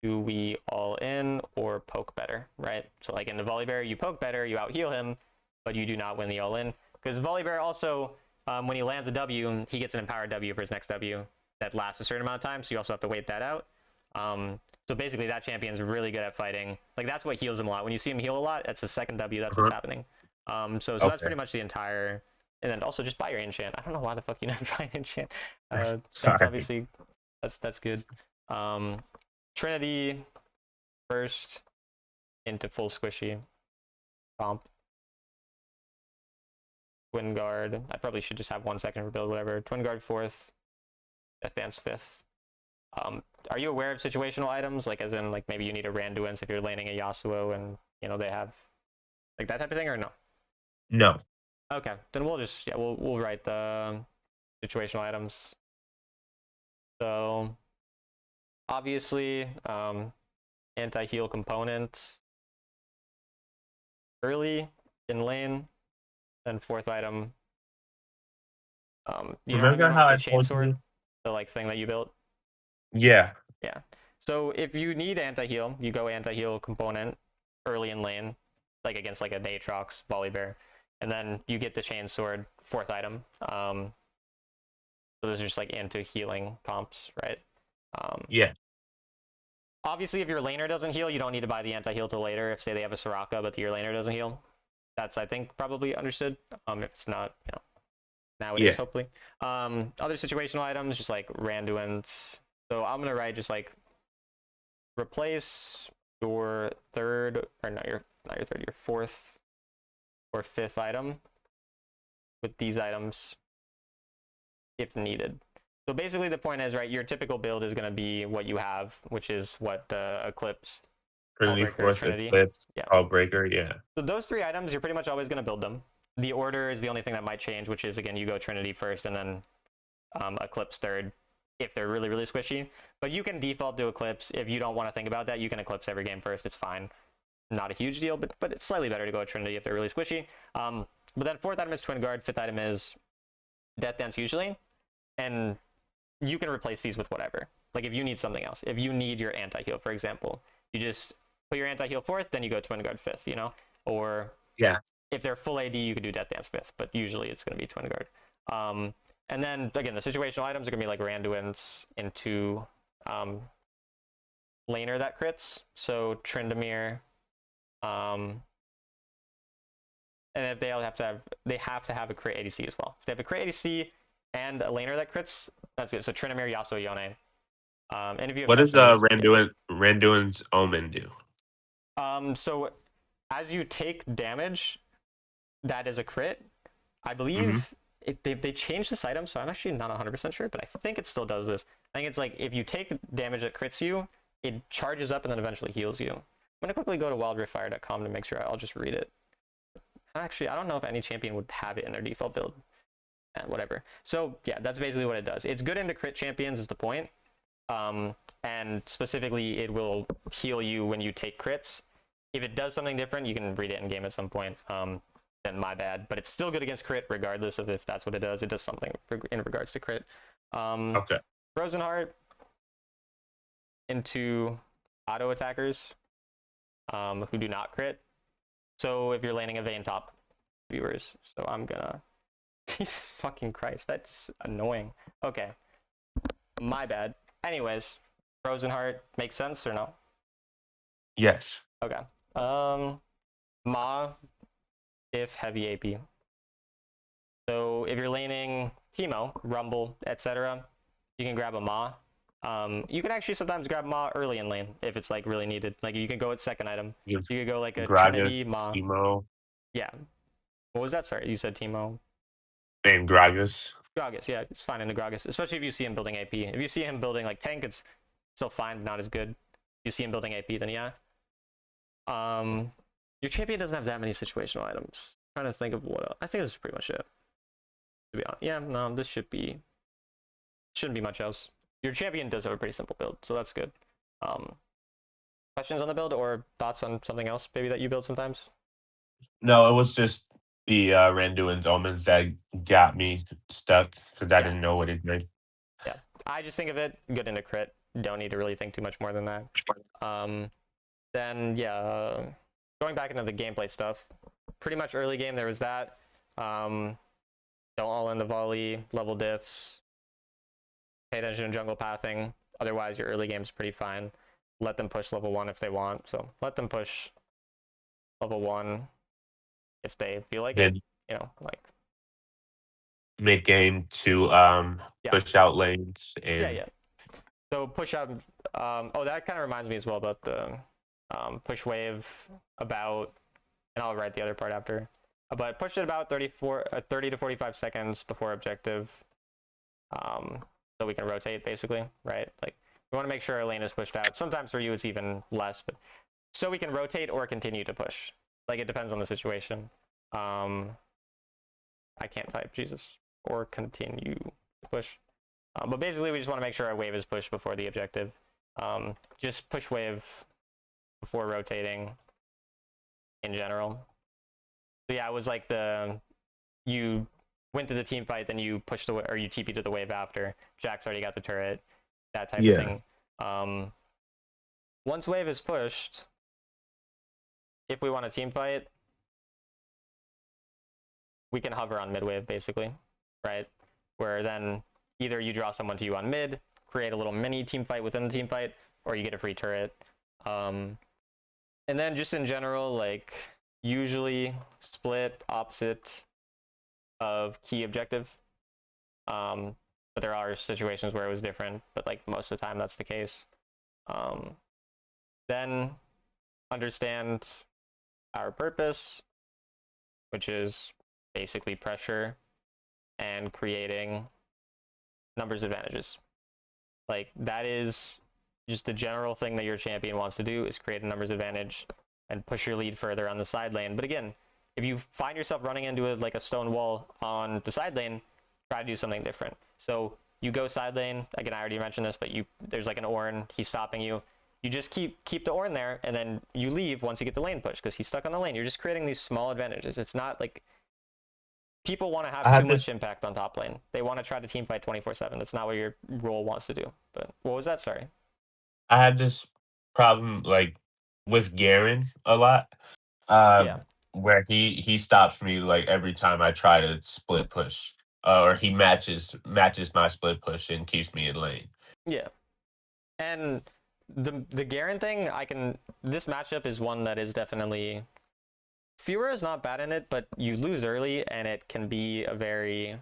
do we all in or poke better, right? So like in the Volibear, you poke better, you out heal him, but you do not win the all in. Because Volibear also, when he lands a W, he gets an empowered W for his next W that lasts a certain amount of time, so you also have to wait that out. So basically that champion's really good at fighting. Like, that's what heals him a lot. When you see him heal a lot, that's the second W, that's what's happening. So that's pretty much the entire... And then also just buy your enchant. I don't know why the fuck you never buy an enchant. That's obviously... That's good. Trinity first into full squishy comp. Twin Guard. I probably should just have 1 second for build, whatever. Twin Guard fourth. Death Dance fifth. Are you aware of situational items? Like, as in, like, maybe you need a Randuin's if you're laning a Yasuo and, you know, they have, like, that type of thing, or no? No. Okay, then we'll just, yeah, we'll write the situational items. So, obviously, anti-heal component early in lane, then fourth item. You remember how I told Chainsword, you? the, like, thing that you built? Yeah. Yeah. So if you need anti-heal, you go anti-heal component early in lane, like against like a Aatrox, Volibear, and then you get the Chain Sword, 4th item. So those are just like anti-healing comps, right? Yeah. Obviously, if your laner doesn't heal, you don't need to buy the anti-heal till later. If, say, they have a Soraka, but your laner doesn't heal. That's, I think, probably understood. If it's not, you know, nowadays, Yeah. hopefully. Other situational items, just like Randuin's. So I'm going to write just like replace your third, or not your third, your 4th or 5th item with these items if needed. So basically the point is, right, your typical build is going to be what you have, which is what Eclipse, Trinity Hullbreaker, Force, Trinity. Eclipse, Yeah. Hullbreaker, yeah. So those 3 items, you're pretty much always going to build them. The order is the only thing that might change, which is, again, you go Trinity first and then Eclipse third if they're really, really squishy. But you can default to Eclipse. If you don't want to think about that, you can Eclipse every game first. It's fine. Not a huge deal, but it's slightly better to go with Trinity if they're really squishy. But then 4th item is Twin Guard, 5th item is Death Dance usually. And you can replace these with whatever. Like if you need something else. If you need your anti-heal, for example, you just put your anti-heal 4th, then you go Twin Guard 5th, you know? Or Yeah. if they're full AD, you could do Death Dance 5th, but usually it's going to be Twin Guard. And then, again, the situational items are going to be like Randuin's into laner that crits. So Tryndamere. And if they have to have a crit ADC as well. If they have a crit ADC and a laner that crits, that's good. So Tryndamere, Yasuo, Yone. And if you have What does Fetch, Randuin's Omen do? so as you take damage, that is a crit. I believe they changed this item, so I'm actually not 100% sure, but I think it still does this. I think it's like if you take damage that crits you, it charges up and then eventually heals you. I'm going to quickly go to wildriftfire.com to make sure. I'll just read it. Actually, I don't know if any champion would have it in their default build. Whatever. So yeah, that's basically what it does. It's good into crit champions is the point. And specifically, it will heal you when you take crits. If it does something different, you can read it in game at some point. Then my bad. But it's still good against crit, regardless of if that's what it does. It does something in regards to crit. Okay. Frozen Heart into auto attackers who do not crit. So if you're landing a Vayne top, viewers. So I'm gonna. Jesus fucking Christ, that's annoying. Okay, my bad. Anyways, Frozen Heart makes sense or no? Yes. Okay. Ma, if heavy AP. So if you're laning Teemo, Rumble, etc., you can grab a Ma. You can actually sometimes grab Ma early in lane if it's like really needed. Like you can go at 2nd item. You could go like a Trinity Ma. Teemo. Yeah. What was that? Sorry, you said Teemo. And Gragas. Gragas, yeah, it's fine in the Gragas, especially if you see him building AP. If you see him building like tank, it's still fine, but not as good. If you see him building AP, then yeah. Your champion doesn't have that many situational items. I'm trying to think of what else. I think this is pretty much it. To be honest, yeah, no, this shouldn't be much else. Your champion does have a pretty simple build, so that's good. Questions on the build or thoughts on something else, maybe that you build sometimes? No, it was just the Randuin's Omens that got me stuck because I didn't know what it did. Yeah, I just think of it good into crit. Don't need to really think too much more than that. Then yeah, going back into the gameplay stuff. Pretty much early game there was that. Don't all in the volley, level diffs. Pay attention to jungle pathing. Otherwise, your early game is pretty fine. Let them push level 1 if they want. So let them push level 1 if they feel like it. You know, like mid game to push out lanes and yeah. So push out. Oh, that kind of reminds me as well about the push wave about, and I'll write the other part after. But push it about 30 to 45 seconds before objective, so we can rotate basically, right? Like we want to make sure our lane is pushed out. Sometimes for you it's even less, but so we can rotate or continue to push. Like it depends on the situation. I can't type, Jesus. Or continue to push. But basically we just want to make sure our wave is pushed before the objective. Just push wave before rotating in general. So yeah, it was like you went to the team fight, then you pushed away, or you TP to the wave after. Jack's already got the turret, that type of thing. once wave is pushed, if we want a team fight, we can hover on mid wave basically, right? Where then either you draw someone to you on mid, create a little mini team fight within the team fight, or you get a free turret. And then just in general, like usually split opposite of key objective. But there are situations where it was different, but like most of the time that's the case. Then understand our purpose, which is basically pressure and creating numbers advantages. Like that is just the general thing that your champion wants to do, is create a numbers advantage and push your lead further on the side lane. But again, if you find yourself running into like a stone wall on the side lane, try to do something different. So you go side lane, again, I already mentioned this, but there's like an Ornn, he's stopping you. You just keep the Ornn there, and then you leave once you get the lane push, because he's stuck on the lane. You're just creating these small advantages. It's not like people want to have too much impact on top lane. They want to try to team fight 24/7. That's not what your role wants to do. But what was that? Sorry. I had this problem like with Garen a lot. Yeah. Where he stops me like every time I try to split push, or he matches my split push and keeps me in lane. Yeah, and the Garen thing, this matchup is one that is definitely, Fiora is not bad in it, but you lose early and it can be a very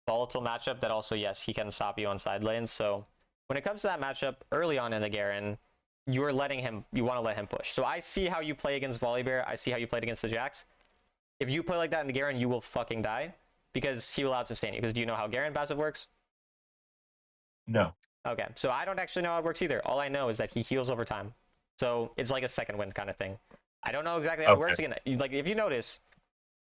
volatile matchup that also, yes, he can stop you on side lanes. So when it comes to that matchup early on in the Garen, you want to let him push. So I see how you play against Volibear. I see how you played against the Jax. If you play like that in the Garen, you will fucking die, because he will out-sustain you. Because do you know how Garen passive works? No. Okay, so I don't actually know how it works either. All I know is that he heals over time. So it's like a second wind kind of thing. I don't know exactly how it works. Again, like if you notice,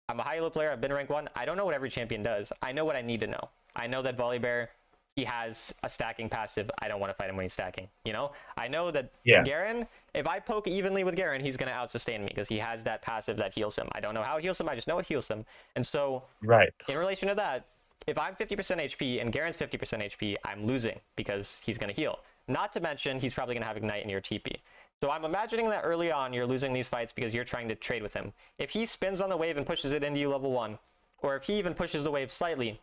I'm a high elo player. I've been rank 1. I don't know what every champion does. I know what I need to know. I know that Volibear, he has a stacking passive. I don't want to fight him when he's stacking. You know, I know that Garen, if I poke evenly with Garen, he's going to out-sustain me because he has that passive that heals him. I don't know how it heals him. I just know it heals him. And so in relation to that, if I'm 50% HP and Garen's 50% HP, I'm losing because he's going to heal. Not to mention, he's probably going to have Ignite in your TP. So I'm imagining that early on, you're losing these fights because you're trying to trade with him. If he spins on the wave and pushes it into you level 1, or if he even pushes the wave slightly,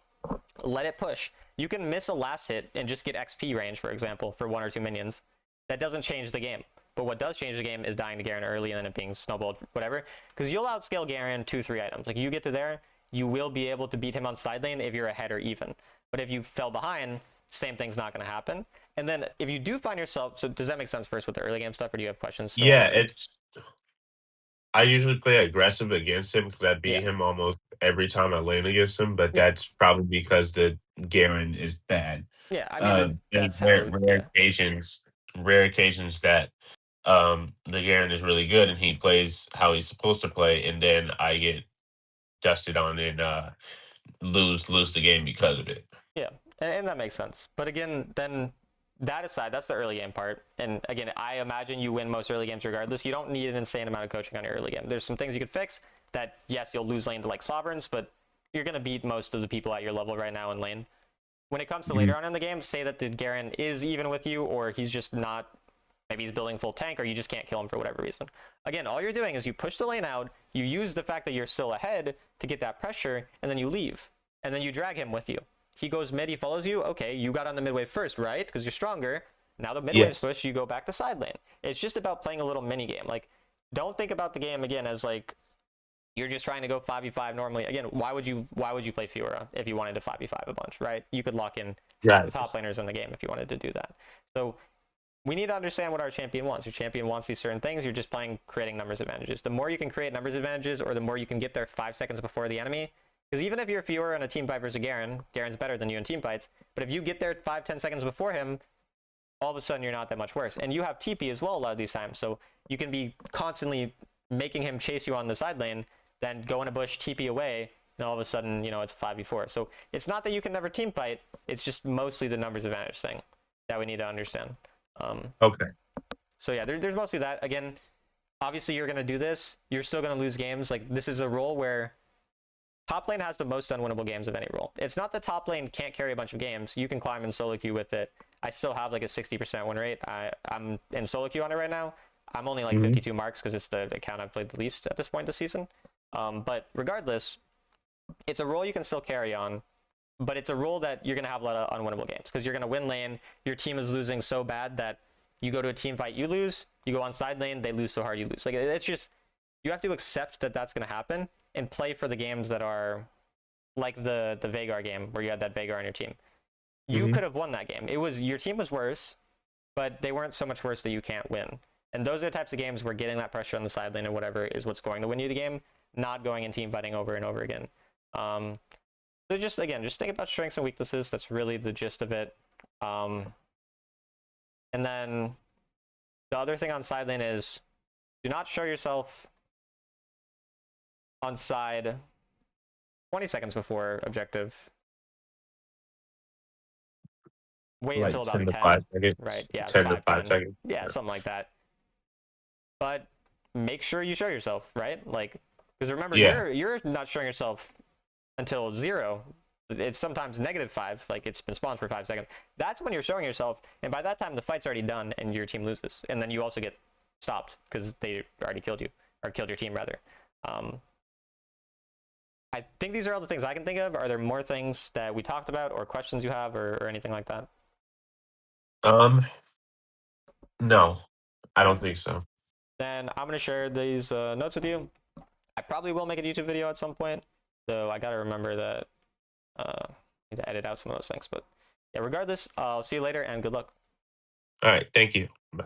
let it push. You can miss a last hit and just get XP range, for example, for 1 or 2 minions. That doesn't change the game. But what does change the game is dying to Garen early and then it being snowballed, whatever. Because you'll outscale Garen 2-3 items. Like, you get to there, you will be able to beat him on side lane if you're ahead or even. But if you fell behind, same thing's not going to happen. And then if you do find yourself, so does that make sense first with the early game stuff, or do you have questions? Yeah, I usually play aggressive against him because I beat him almost every time I lane against him, but that's probably because the Garen is bad. Yeah, I mean, that's rare occasions that the Garen is really good and he plays how he's supposed to play, and then I get dusted on and lose the game because of it. Yeah, and that makes sense. But again, then that aside, that's the early game part. And again, I imagine you win most early games regardless. You don't need an insane amount of coaching on your early game. There's some things you could fix that, yes, you'll lose lane to like Sovereigns, but you're going to beat most of the people at your level right now in lane. When it comes to later on in the game, say that the Garen is even with you, or he's just not, maybe he's building full tank, or you just can't kill him for whatever reason. Again, all you're doing is you push the lane out, you use the fact that you're still ahead to get that pressure, and then you leave. And then you drag him with you. He goes mid, he follows you. Okay, you got on the mid wave first, right? Because you're stronger. Now the mid wave's pushed, you go back to side lane. It's just about playing a little mini game. Like, don't think about the game again as like you're just trying to go 5v5 normally. Again, why would you play Fiora if you wanted to 5v5 a bunch, right? You could lock in the top laners in the game if you wanted to do that. So we need to understand what our champion wants. Your champion wants these certain things. You're just playing creating numbers advantages. The more you can create numbers advantages, or the more you can get there 5 seconds before the enemy. Because even if you're Fiora in a team fight versus Garen, Garen's better than you in team fights. But if you get there 5-10 seconds before him, all of a sudden you're not that much worse. And you have TP as well a lot of these times. So you can be constantly making him chase you on the side lane, then go in a bush, TP away, and all of a sudden, you know, it's a 5v4. So it's not that you can never team fight. It's just mostly the numbers advantage thing that we need to understand. Okay. So yeah, there's mostly that. Again, obviously you're going to do this. You're still going to lose games. Like, this is a role where top lane has the most unwinnable games of any role. It's not that top lane can't carry a bunch of games. You can climb in solo queue with it. I still have like a 60% win rate. I'm in solo queue on it right now. I'm only like 52 marks because it's the account I've played the least at this point this season. But regardless, it's a role you can still carry on, but it's a role that you're going to have a lot of unwinnable games because you're going to win lane. Your team is losing so bad that you go to a team fight, you lose. You go on side lane, they lose so hard, you lose. Like, it's just, you have to accept that that's going to happen and play for the games that are like the Veigar game where you had that Veigar on your team. You could have won that game. Your team was worse, but they weren't so much worse that you can't win. And those are the types of games where getting that pressure on the side lane or whatever is what's going to win you the game, not going and team fighting over and over again. So just think about strengths and weaknesses. That's really the gist of it. And then the other thing on side lane is do not show yourself on side 20 seconds before objective. Wait Like until about 10 to 10. 5 seconds. Right, yeah. 10 to 5 10. seconds. Yeah, something like that. But make sure you show yourself, right? Like, because remember, you're not showing yourself until 0. It's sometimes -5, like it's been spawned for 5 seconds. That's when you're showing yourself, and by that time the fight's already done and your team loses, and then you also get stopped because they already killed you, or killed your team rather. I think these are all the things I can think of. Are there more things that we talked about or questions you have or anything like that? No, I don't think so. Then I'm going to share these notes with you. I probably will make a YouTube video at some point, though I got to remember that I need to edit out some of those things. But yeah, regardless, I'll see you later and good luck. All right. Thank you. Bye.